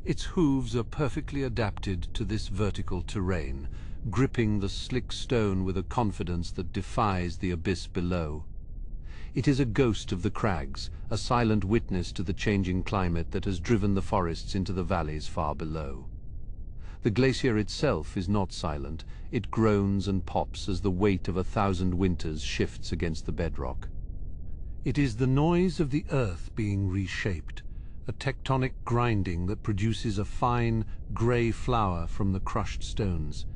Its hooves are perfectly adapted to this vertical terrain, gripping the slick stone with a confidence that defies the abyss below. It is a ghost of the crags, a silent witness to the changing climate that has driven the forests into the valleys far below. The glacier itself is not silent. It groans and pops as the weight of 1,000 winters shifts against the bedrock. It is the noise of the earth being reshaped, a tectonic grinding that produces a fine, grey flour from the crushed stones.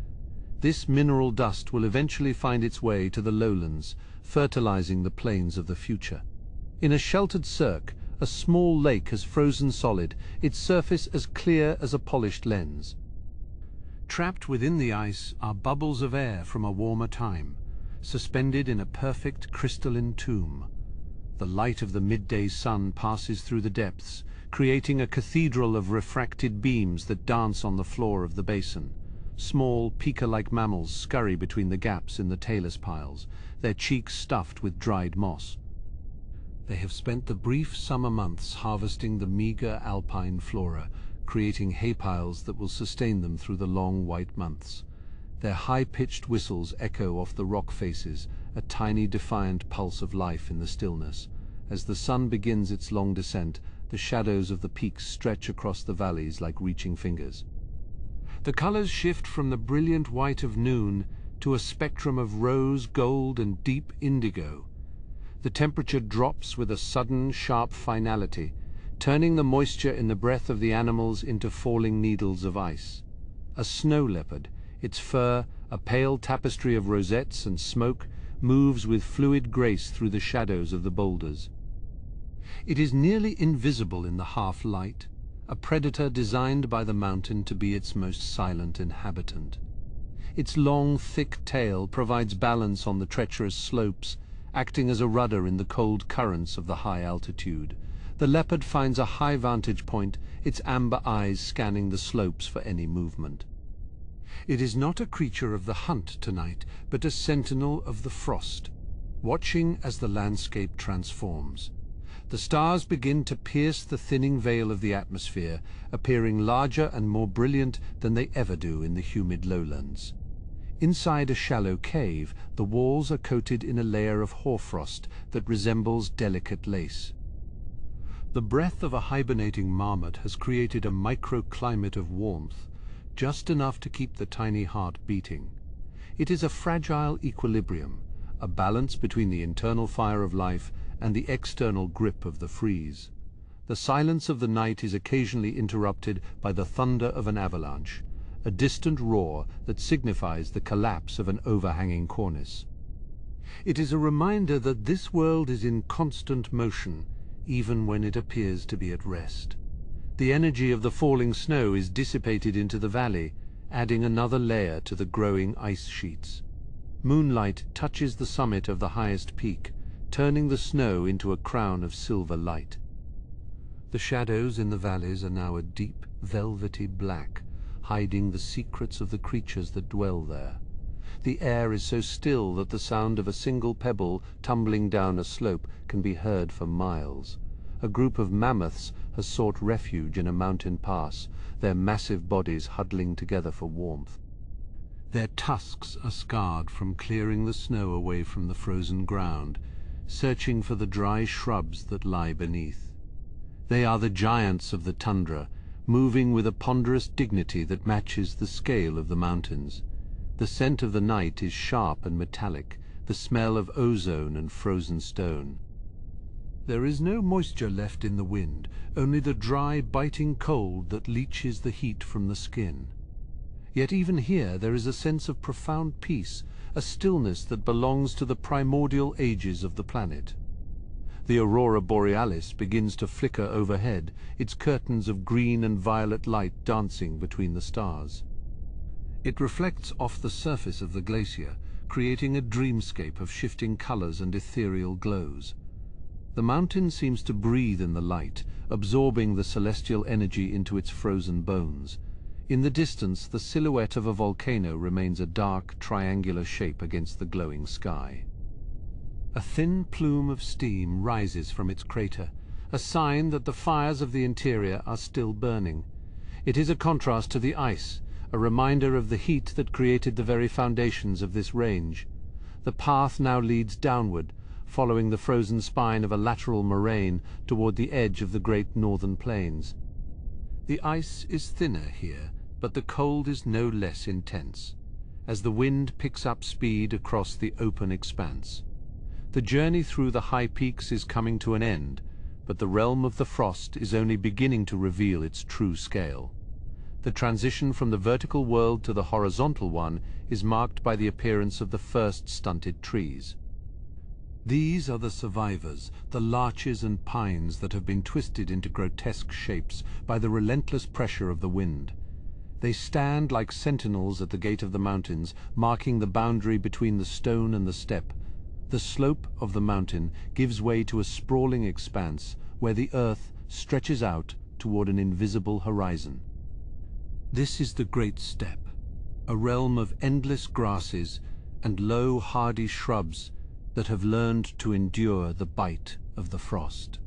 This mineral dust will eventually find its way to the lowlands, fertilizing the plains of the future. In a sheltered cirque, a small lake has frozen solid, its surface as clear as a polished lens. Trapped within the ice are bubbles of air from a warmer time, suspended in a perfect crystalline tomb. The light of the midday sun passes through the depths, creating a cathedral of refracted beams that dance on the floor of the basin. Small, pika-like mammals scurry between the gaps in the talus piles, their cheeks stuffed with dried moss. They have spent the brief summer months harvesting the meager alpine flora, creating hay piles that will sustain them through the long white months. Their high-pitched whistles echo off the rock faces, a tiny defiant pulse of life in the stillness. As the sun begins its long descent, the shadows of the peaks stretch across the valleys like reaching fingers. The colors shift from the brilliant white of noon to a spectrum of rose, gold, and deep indigo. The temperature drops with a sudden, sharp finality, turning the moisture in the breath of the animals into falling needles of ice. A snow leopard, its fur a pale tapestry of rosettes and smoke, moves with fluid grace through the shadows of the boulders. It is nearly invisible in the half-light, a predator designed by the mountain to be its most silent inhabitant. Its long, thick tail provides balance on the treacherous slopes, acting as a rudder in the cold currents of the high altitude. The leopard finds a high vantage point, its amber eyes scanning the slopes for any movement. It is not a creature of the hunt tonight, but a sentinel of the frost, watching as the landscape transforms. The stars begin to pierce the thinning veil of the atmosphere, appearing larger and more brilliant than they ever do in the humid lowlands. Inside a shallow cave, the walls are coated in a layer of hoarfrost that resembles delicate lace. The breath of a hibernating marmot has created a microclimate of warmth, just enough to keep the tiny heart beating. It is a fragile equilibrium, a balance between the internal fire of life and the external grip of the freeze. The silence of the night is occasionally interrupted by the thunder of an avalanche, a distant roar that signifies the collapse of an overhanging cornice. It is a reminder that this world is in constant motion, even when it appears to be at rest. The energy of the falling snow is dissipated into the valley, adding another layer to the growing ice sheets. Moonlight touches the summit of the highest peak, turning the snow into a crown of silver light. The shadows in the valleys are now a deep, velvety black, hiding the secrets of the creatures that dwell there. The air is so still that the sound of a single pebble tumbling down a slope can be heard for miles. A group of mammoths has sought refuge in a mountain pass, their massive bodies huddling together for warmth. Their tusks are scarred from clearing the snow away from the frozen ground, searching for the dry shrubs that lie beneath. They are the giants of the tundra, moving with a ponderous dignity that matches the scale of the mountains. The scent of the night is sharp and metallic, the smell of ozone and frozen stone. There is no moisture left in the wind, only the dry, biting cold that leaches the heat from the skin. Yet even here there is a sense of profound peace, a stillness that belongs to the primordial ages of the planet. The aurora borealis begins to flicker overhead, its curtains of green and violet light dancing between the stars. It reflects off the surface of the glacier, creating a dreamscape of shifting colors and ethereal glows. The mountain seems to breathe in the light, absorbing the celestial energy into its frozen bones. In the distance, the silhouette of a volcano remains a dark, triangular shape against the glowing sky. A thin plume of steam rises from its crater, a sign that the fires of the interior are still burning. It is a contrast to the ice, a reminder of the heat that created the very foundations of this range. The path now leads downward, following the frozen spine of a lateral moraine toward the edge of the great northern plains. The ice is thinner here, but the cold is no less intense, as the wind picks up speed across the open expanse. The journey through the high peaks is coming to an end, but the realm of the frost is only beginning to reveal its true scale. The transition from the vertical world to the horizontal one is marked by the appearance of the first stunted trees. These are the survivors, the larches and pines that have been twisted into grotesque shapes by the relentless pressure of the wind. They stand like sentinels at the gate of the mountains, marking the boundary between the stone and the steppe. The slope of the mountain gives way to a sprawling expanse where the earth stretches out toward an invisible horizon. This is the Great Steppe, a realm of endless grasses and low, hardy shrubs that have learned to endure the bite of the frost.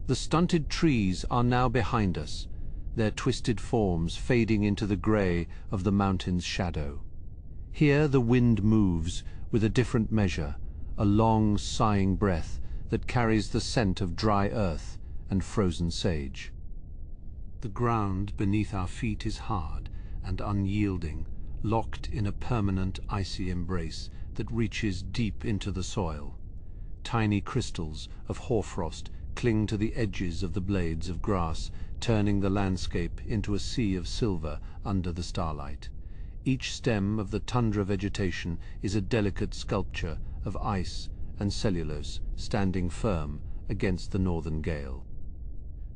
The stunted trees are now behind us, their twisted forms fading into the grey of the mountain's shadow. Here the wind moves with a different measure, a long, sighing breath that carries the scent of dry earth and frozen sage. The ground beneath our feet is hard and unyielding, locked in a permanent icy embrace that reaches deep into the soil. Tiny crystals of hoarfrost cling to the edges of the blades of grass, turning the landscape into a sea of silver under the starlight. Each stem of the tundra vegetation is a delicate sculpture of ice and cellulose standing firm against the northern gale.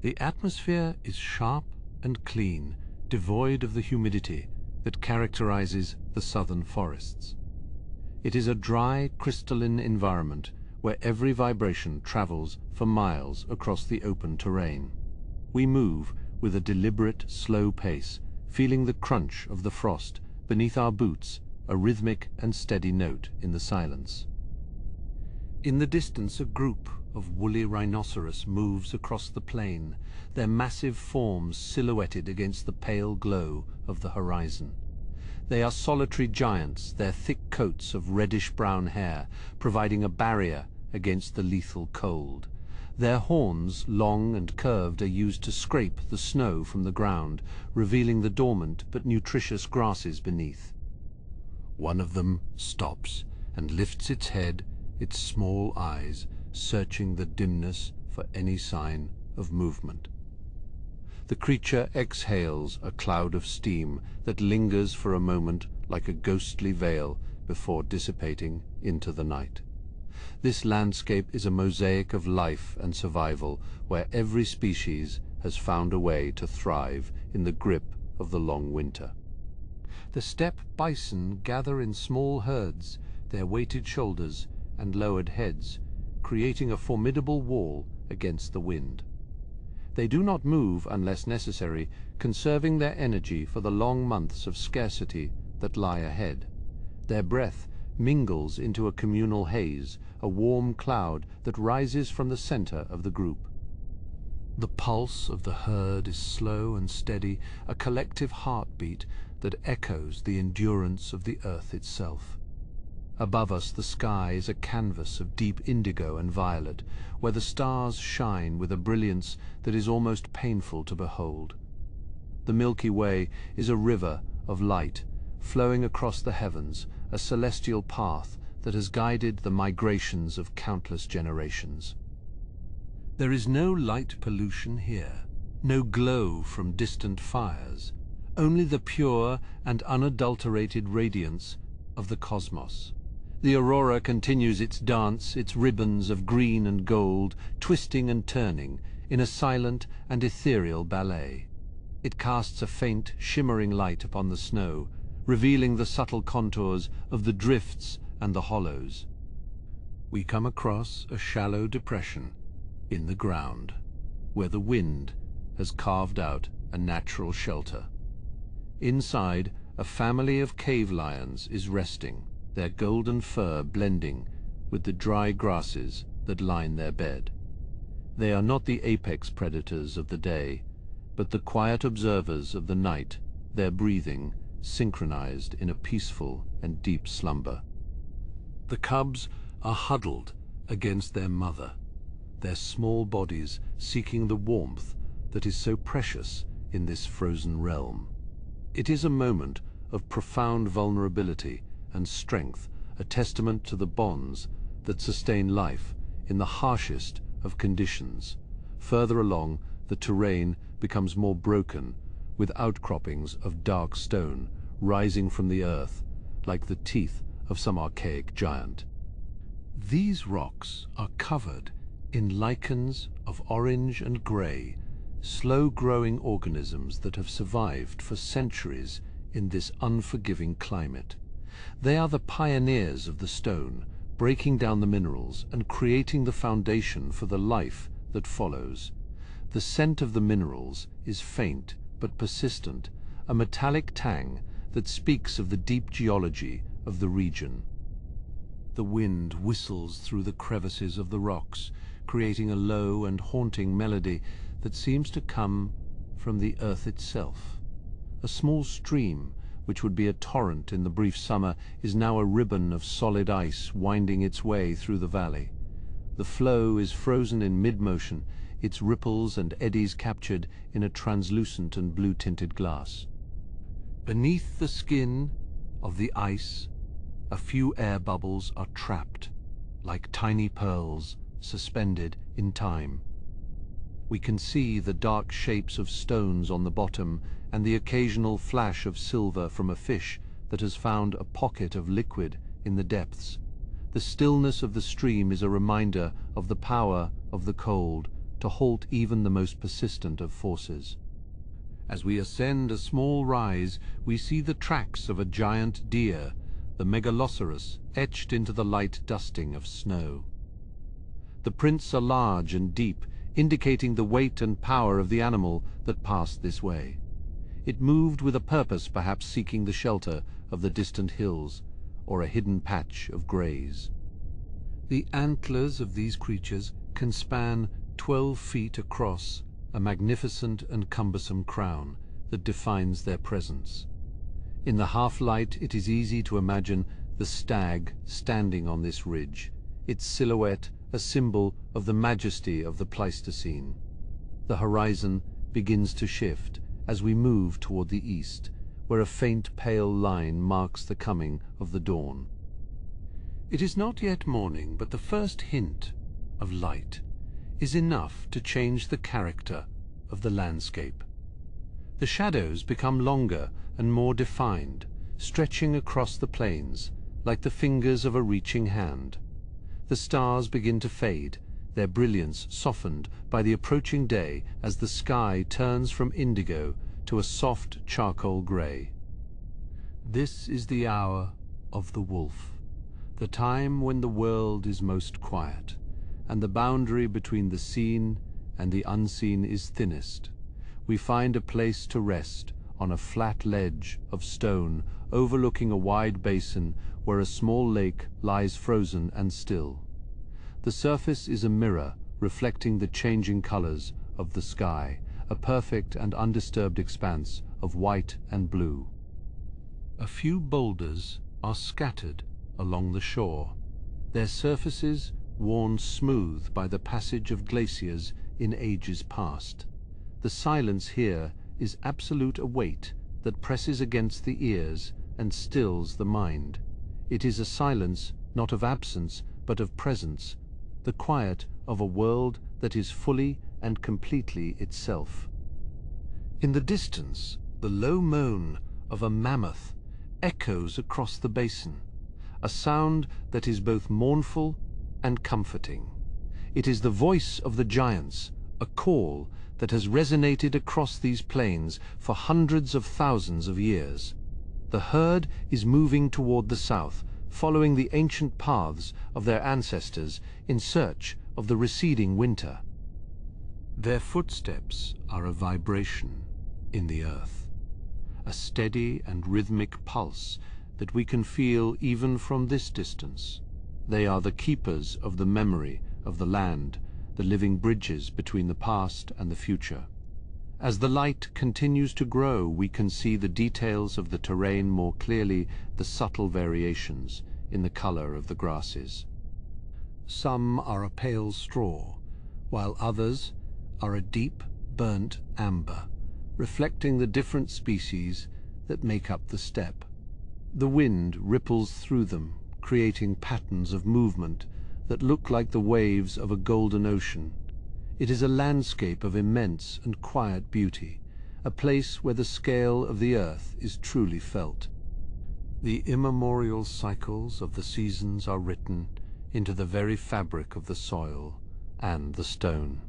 The atmosphere is sharp and clean, devoid of the humidity that characterizes the southern forests. It is a dry, crystalline environment where every vibration travels for miles across the open terrain. We move with a deliberate, slow pace, feeling the crunch of the frost beneath our boots, a rhythmic and steady note in the silence. In the distance, a group of woolly rhinoceros moves across the plain, their massive forms silhouetted against the pale glow of the horizon. They are solitary giants, their thick coats of reddish-brown hair providing a barrier against the lethal cold. Their horns, long and curved, are used to scrape the snow from the ground, revealing the dormant but nutritious grasses beneath. One of them stops and lifts its head, its small eyes searching the dimness for any sign of movement. The creature exhales a cloud of steam that lingers for a moment like a ghostly veil before dissipating into the night. This landscape is a mosaic of life and survival, where every species has found a way to thrive in the grip of the long winter. The steppe bison gather in small herds, their weighted shoulders and lowered heads, creating a formidable wall against the wind. They do not move unless necessary, conserving their energy for the long months of scarcity that lie ahead. Their breath mingles into a communal haze, a warm cloud that rises from the center of the group. The pulse of the herd is slow and steady, a collective heartbeat that echoes the endurance of the earth itself. Above us the sky is a canvas of deep indigo and violet, where the stars shine with a brilliance that is almost painful to behold. The Milky Way is a river of light, flowing across the heavens, a celestial path that has guided the migrations of countless generations. There is no light pollution here, no glow from distant fires, only the pure and unadulterated radiance of the cosmos. The aurora continues its dance, its ribbons of green and gold, twisting and turning in a silent and ethereal ballet. It casts a faint, shimmering light upon the snow, revealing the subtle contours of the drifts and the hollows. We come across a shallow depression in the ground, where the wind has carved out a natural shelter. Inside, a family of cave lions is resting, their golden fur blending with the dry grasses that line their bed. They are not the apex predators of the day, but the quiet observers of the night, their breathing synchronized in a peaceful and deep slumber. The cubs are huddled against their mother, their small bodies seeking the warmth that is so precious in this frozen realm. It is a moment of profound vulnerability and strength, a testament to the bonds that sustain life in the harshest of conditions. Further along, the terrain becomes more broken, with outcroppings of dark stone rising from the earth like the teeth of some archaic giant. These rocks are covered in lichens of orange and gray, slow-growing organisms that have survived for centuries in this unforgiving climate. They are the pioneers of the stone, breaking down the minerals and creating the foundation for the life that follows. The scent of the minerals is faint but persistent, a metallic tang that speaks of the deep geology of the region. The wind whistles through the crevices of the rocks, creating a low and haunting melody that seems to come from the earth itself. A small stream, which would be a torrent in the brief summer, is now a ribbon of solid ice winding its way through the valley. The flow is frozen in mid-motion, its ripples and eddies captured in a translucent and blue-tinted glass. Beneath the skin of the ice, a few air bubbles are trapped, like tiny pearls suspended in time. We can see the dark shapes of stones on the bottom and the occasional flash of silver from a fish that has found a pocket of liquid in the depths. The stillness of the stream is a reminder of the power of the cold to halt even the most persistent of forces. As we ascend a small rise, we see the tracks of a giant deer, the megaloceros, etched into the light dusting of snow. The prints are large and deep, indicating the weight and power of the animal that passed this way. It moved with a purpose, perhaps seeking the shelter of the distant hills or a hidden patch of graze. The antlers of these creatures can span 12 feet across, a magnificent and cumbersome crown that defines their presence. In the half-light, it is easy to imagine the stag standing on this ridge, its silhouette a symbol of the majesty of the Pleistocene. The horizon begins to shift as we move toward the east, where a faint pale line marks the coming of the dawn. It is not yet morning, but the first hint of light is enough to change the character of the landscape. The shadows become longer and more defined, stretching across the plains like the fingers of a reaching hand. The stars begin to fade, their brilliance softened by the approaching day as the sky turns from indigo to a soft charcoal grey. This is the hour of the wolf, the time when the world is most quiet, and the boundary between the seen and the unseen is thinnest. We find a place to rest on a flat ledge of stone overlooking a wide basin where a small lake lies frozen and still. The surface is a mirror reflecting the changing colors of the sky, a perfect and undisturbed expanse of white and blue. A few boulders are scattered along the shore, their surfaces worn smooth by the passage of glaciers in ages past. The silence here is absolute, a weight that presses against the ears and stills the mind. It is a silence not of absence, but of presence, the quiet of a world that is fully and completely itself. In the distance, the low moan of a mammoth echoes across the basin, a sound that is both mournful and comforting. It is the voice of the giants, a call that has resonated across these plains for hundreds of thousands of years. The herd is moving toward the south, following the ancient paths of their ancestors in search of the receding winter. Their footsteps are a vibration in the earth, a steady and rhythmic pulse that we can feel even from this distance. They are the keepers of the memory of the land, the living bridges between the past and the future. As the light continues to grow, we can see the details of the terrain more clearly, the subtle variations in the color of the grasses. Some are a pale straw, while others are a deep, burnt amber, reflecting the different species that make up the steppe. The wind ripples through them, creating patterns of movement that look like the waves of a golden ocean. It is a landscape of immense and quiet beauty, a place where the scale of the earth is truly felt. The immemorial cycles of the seasons are written into the very fabric of the soil and the stone.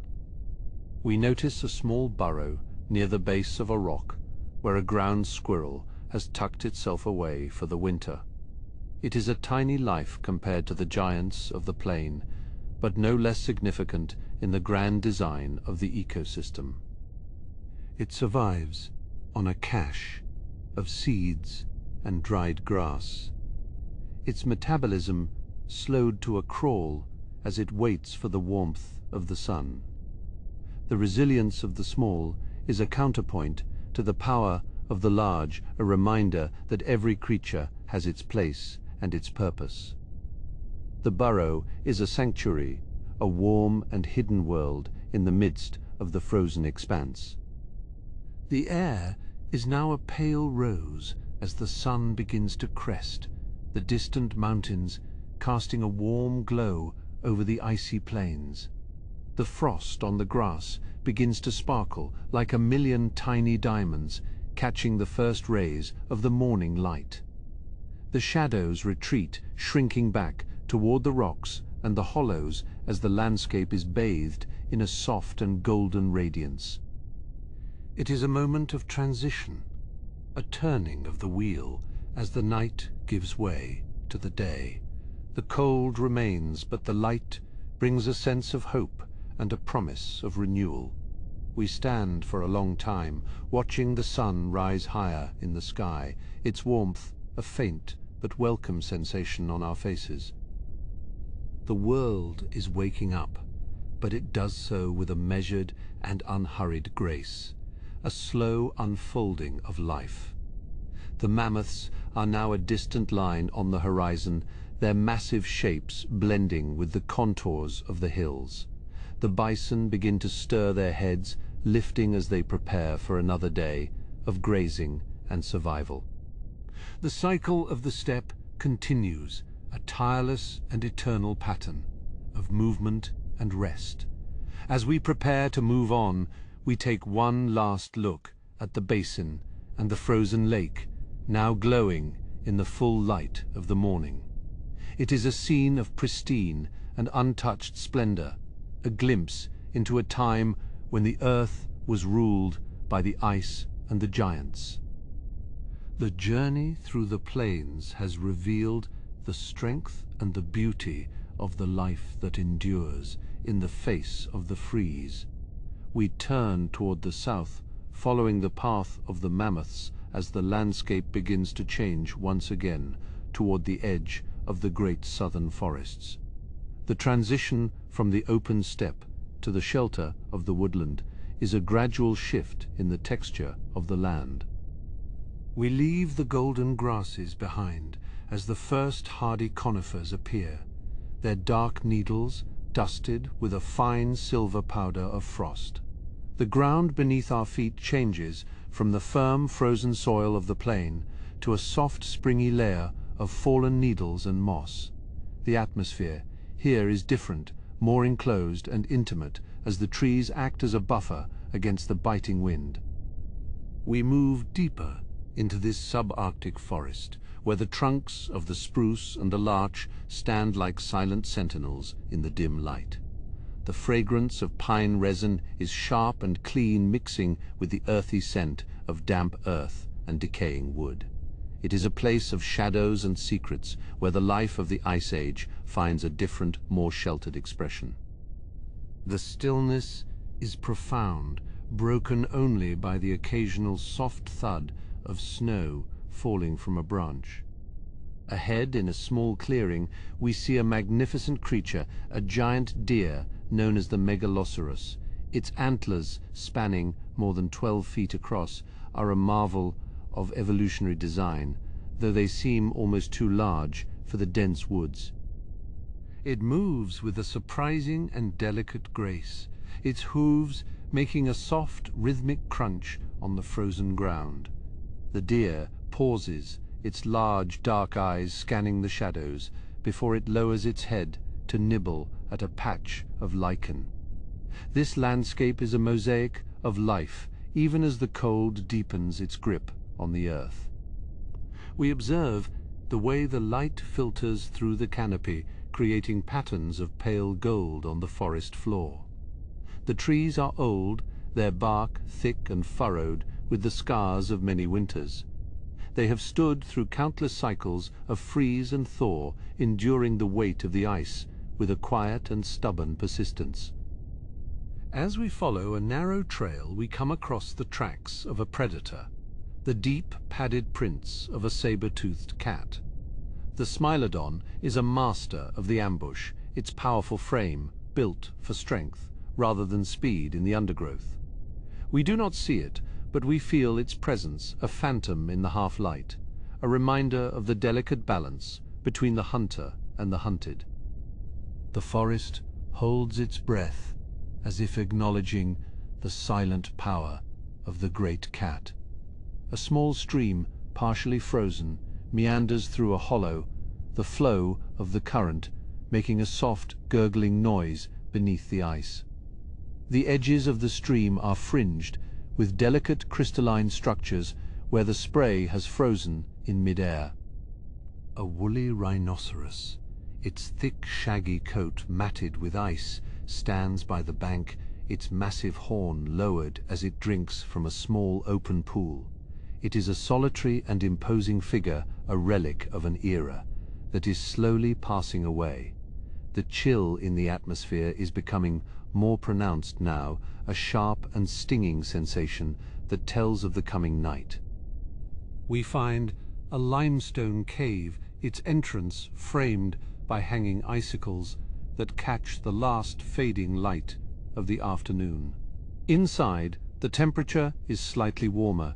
We notice a small burrow near the base of a rock where a ground squirrel has tucked itself away for the winter. It is a tiny life compared to the giants of the plain, but no less significant in the grand design of the ecosystem. It survives on a cache of seeds and dried grass, its metabolism slowed to a crawl as it waits for the warmth of the sun. The resilience of the small is a counterpoint to the power of the large, a reminder that every creature has its place and its purpose. The burrow is a sanctuary, a warm and hidden world in the midst of the frozen expanse. The air is now a pale rose as the sun begins to crest, the distant mountains casting a warm glow over the icy plains. The frost on the grass begins to sparkle like a million tiny diamonds, catching the first rays of the morning light. The shadows retreat, shrinking back toward the rocks and the hollows as the landscape is bathed in a soft and golden radiance. It is a moment of transition, a turning of the wheel as the night gives way to the day. The cold remains, but the light brings a sense of hope and a promise of renewal. We stand for a long time, watching the sun rise higher in the sky, its warmth a faint but welcome sensation on our faces. The world is waking up, but it does so with a measured and unhurried grace, a slow unfolding of life. The mammoths are now a distant line on the horizon, their massive shapes blending with the contours of the hills. The bison begin to stir their heads, lifting as they prepare for another day of grazing and survival. The cycle of the steppe continues, a tireless and eternal pattern of movement and rest. As we prepare to move on, we take one last look at the basin and the frozen lake, now glowing in the full light of the morning. It is a scene of pristine and untouched splendor, a glimpse into a time when the earth was ruled by the ice and the giants. The journey through the plains has revealed the strength and the beauty of the life that endures in the face of the freeze. We turn toward the south, following the path of the mammoths as the landscape begins to change once again toward the edge of the great southern forests. The transition from the open steppe to the shelter of the woodland is a gradual shift in the texture of the land. We leave the golden grasses behind as the first hardy conifers appear, their dark needles dusted with a fine silver powder of frost. The ground beneath our feet changes from the firm frozen soil of the plain to a soft springy layer of fallen needles and moss. The atmosphere here is different, more enclosed and intimate, as the trees act as a buffer against the biting wind. We move deeper into this subarctic forest, where the trunks of the spruce and the larch stand like silent sentinels in the dim light. The fragrance of pine resin is sharp and clean, mixing with the earthy scent of damp earth and decaying wood. It is a place of shadows and secrets, where the life of the Ice Age finds a different, more sheltered expression. The stillness is profound, broken only by the occasional soft thud of snow falling from a branch. Ahead, in a small clearing, we see a magnificent creature, a giant deer known as the Megalosaurus. Its antlers, spanning more than 12 feet across, are a marvel of evolutionary design, though they seem almost too large for the dense woods. It moves with a surprising and delicate grace, its hooves making a soft, rhythmic crunch on the frozen ground. The deer pauses, its large, dark eyes scanning the shadows, before it lowers its head to nibble at a patch of lichen. This landscape is a mosaic of life, even as the cold deepens its grip on the earth. We observe the way the light filters through the canopy, creating patterns of pale gold on the forest floor. The trees are old, their bark thick and furrowed with the scars of many winters. They have stood through countless cycles of freeze and thaw, enduring the weight of the ice with a quiet and stubborn persistence. As we follow a narrow trail, we come across the tracks of a predator, the deep, padded prints of a saber-toothed cat. The Smilodon is a master of the ambush, its powerful frame built for strength rather than speed in the undergrowth. We do not see it, but we feel its presence, a phantom in the half-light, a reminder of the delicate balance between the hunter and the hunted. The forest holds its breath, as if acknowledging the silent power of the great cat. A small stream, partially frozen, meanders through a hollow, the flow of the current making a soft, gurgling noise beneath the ice. The edges of the stream are fringed with delicate crystalline structures where the spray has frozen in mid-air. A woolly rhinoceros, its thick, shaggy coat matted with ice, stands by the bank, its massive horn lowered as it drinks from a small open pool. It is a solitary and imposing figure, a relic of an era that is slowly passing away. The chill in the atmosphere is becoming more pronounced now, a sharp and stinging sensation that tells of the coming night. We find a limestone cave, its entrance framed by hanging icicles that catch the last fading light of the afternoon. Inside, the temperature is slightly warmer,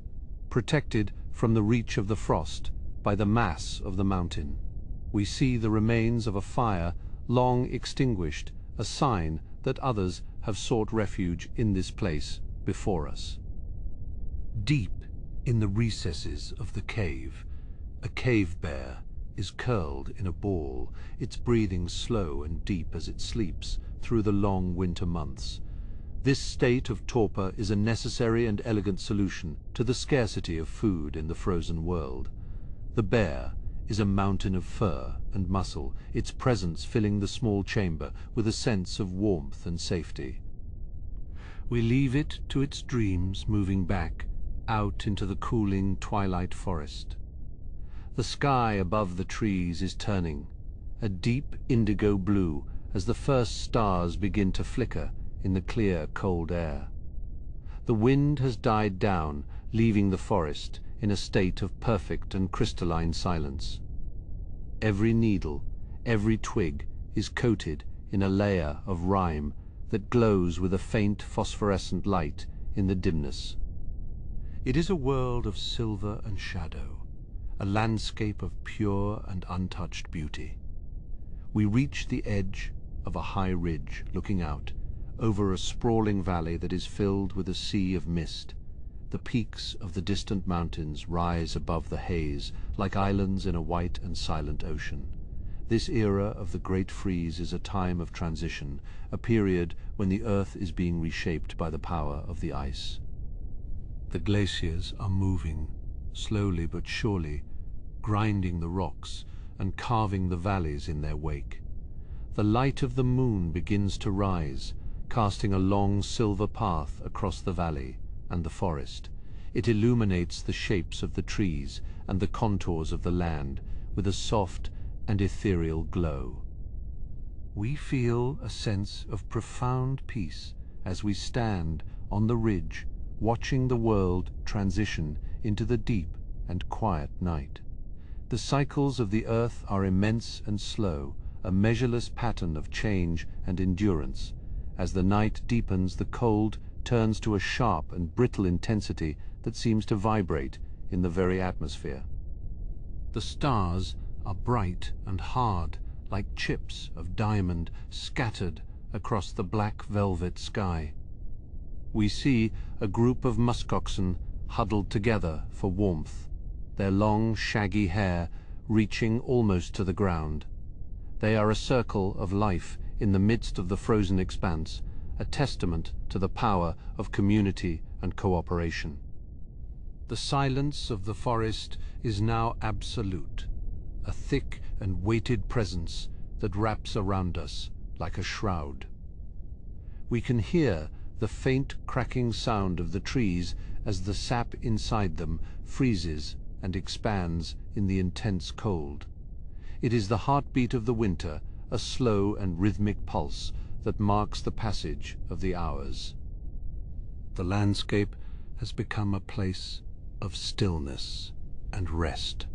protected from the reach of the frost by the mass of the mountain. We see the remains of a fire long extinguished, a sign that others have sought refuge in this place before us. Deep in the recesses of the cave, a cave bear is curled in a ball, its breathing slow and deep as it sleeps through the long winter months. This state of torpor is a necessary and elegant solution to the scarcity of food in the frozen world. The bear is a mountain of fur and muscle, its presence filling the small chamber with a sense of warmth and safety. We leave it to its dreams, moving back out into the cooling twilight forest. The sky above the trees is turning, a deep indigo blue as the first stars begin to flicker in the clear, cold air. The wind has died down, leaving the forest in a state of perfect and crystalline silence. Every needle, every twig is coated in a layer of rime that glows with a faint phosphorescent light in the dimness. It is a world of silver and shadow, a landscape of pure and untouched beauty. We reach the edge of a high ridge looking out over a sprawling valley that is filled with a sea of mist. The peaks of the distant mountains rise above the haze like islands in a white and silent ocean. This era of the Great Freeze is a time of transition, a period when the Earth is being reshaped by the power of the ice. The glaciers are moving, slowly but surely, grinding the rocks and carving the valleys in their wake. The light of the moon begins to rise, casting a long silver path across the valley and the forest. It illuminates the shapes of the trees and the contours of the land with a soft and ethereal glow. We feel a sense of profound peace as we stand on the ridge, watching the world transition into the deep and quiet night. The cycles of the Earth are immense and slow, a measureless pattern of change and endurance. As the night deepens, the cold turns to a sharp and brittle intensity that seems to vibrate in the very atmosphere. The stars are bright and hard, like chips of diamond scattered across the black velvet sky. We see a group of muskoxen huddled together for warmth, their long, shaggy hair reaching almost to the ground. They are a circle of life in the midst of the frozen expanse, a testament to the power of community and cooperation. The silence of the forest is now absolute, a thick and weighted presence that wraps around us like a shroud. We can hear the faint cracking sound of the trees as the sap inside them freezes and expands in the intense cold. It is the heartbeat of the winter, a slow and rhythmic pulse that marks the passage of the hours. The landscape has become a place of stillness and rest,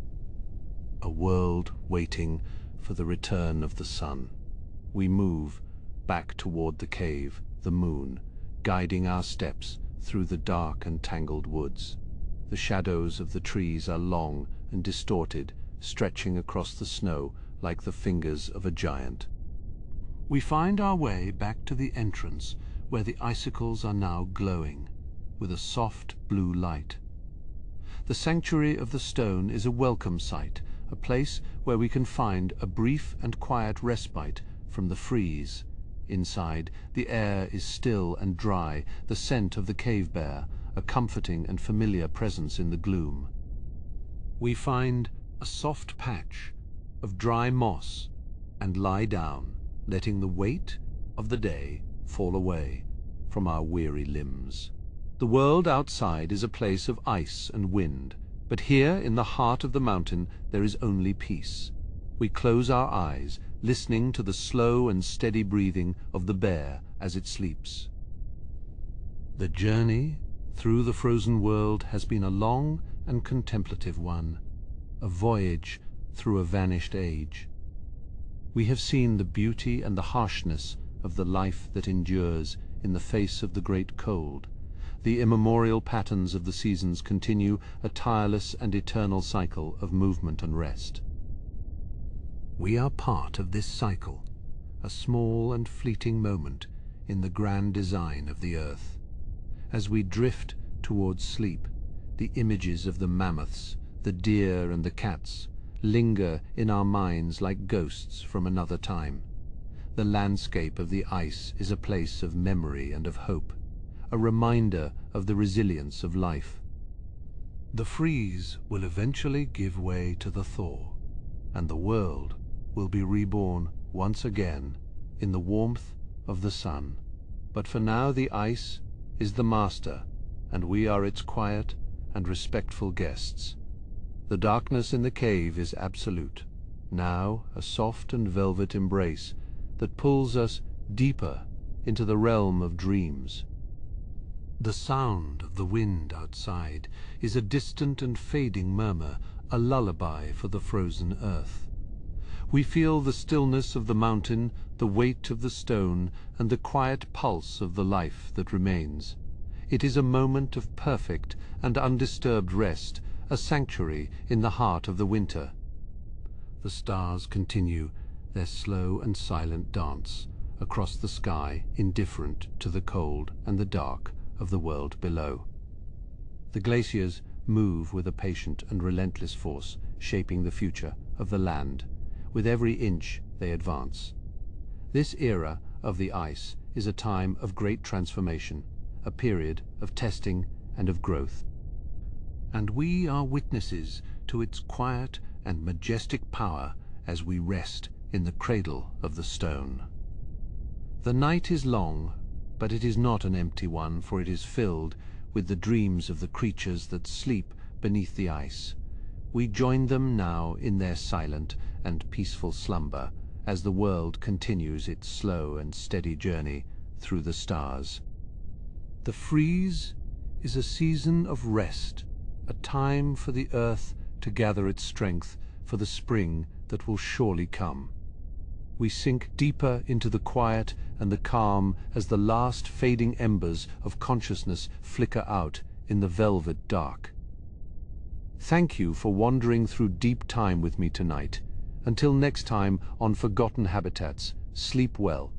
a world waiting for the return of the sun. We move back toward the cave, the moon, guiding our steps through the dark and tangled woods. The shadows of the trees are long and distorted, stretching across the snow like the fingers of a giant. We find our way back to the entrance, where the icicles are now glowing with a soft blue light. The sanctuary of the stone is a welcome sight, a place where we can find a brief and quiet respite from the freeze. Inside, the air is still and dry, the scent of the cave bear, a comforting and familiar presence in the gloom. We find a soft patch of dry moss and lie down, letting the weight of the day fall away from our weary limbs. The world outside is a place of ice and wind, but here in the heart of the mountain there is only peace. We close our eyes, listening to the slow and steady breathing of the bear as it sleeps. The journey through the frozen world has been a long and contemplative one, a voyage through a vanished age. We have seen the beauty and the harshness of the life that endures in the face of the great cold. The immemorial patterns of the seasons continue a tireless and eternal cycle of movement and rest. We are part of this cycle, a small and fleeting moment in the grand design of the Earth. As we drift towards sleep, the images of the mammoths, the deer and the cats linger in our minds like ghosts from another time. The landscape of the ice is a place of memory and of hope, a reminder of the resilience of life. The freeze will eventually give way to the thaw, and the world will be reborn once again in the warmth of the sun. But for now the ice is the master, and we are its quiet and respectful guests. The darkness in the cave is absolute, now a soft and velvet embrace that pulls us deeper into the realm of dreams. The sound of the wind outside is a distant and fading murmur, a lullaby for the frozen earth. We feel the stillness of the mountain, the weight of the stone, and the quiet pulse of the life that remains. It is a moment of perfect and undisturbed rest, a sanctuary in the heart of the winter. The stars continue their slow and silent dance across the sky, indifferent to the cold and the dark of the world below. The glaciers move with a patient and relentless force, shaping the future of the land. With every inch they advance. This era of the ice is a time of great transformation, a period of testing and of growth. And we are witnesses to its quiet and majestic power as we rest in the cradle of the stone. The night is long, but it is not an empty one, for it is filled with the dreams of the creatures that sleep beneath the ice. We join them now in their silent and peaceful slumber as the world continues its slow and steady journey through the stars. The freeze is a season of rest, a time for the earth to gather its strength for the spring that will surely come. We sink deeper into the quiet and the calm as the last fading embers of consciousness flicker out in the velvet dark. Thank you for wandering through deep time with me tonight. Until next time on Forgotten Habitats, sleep well.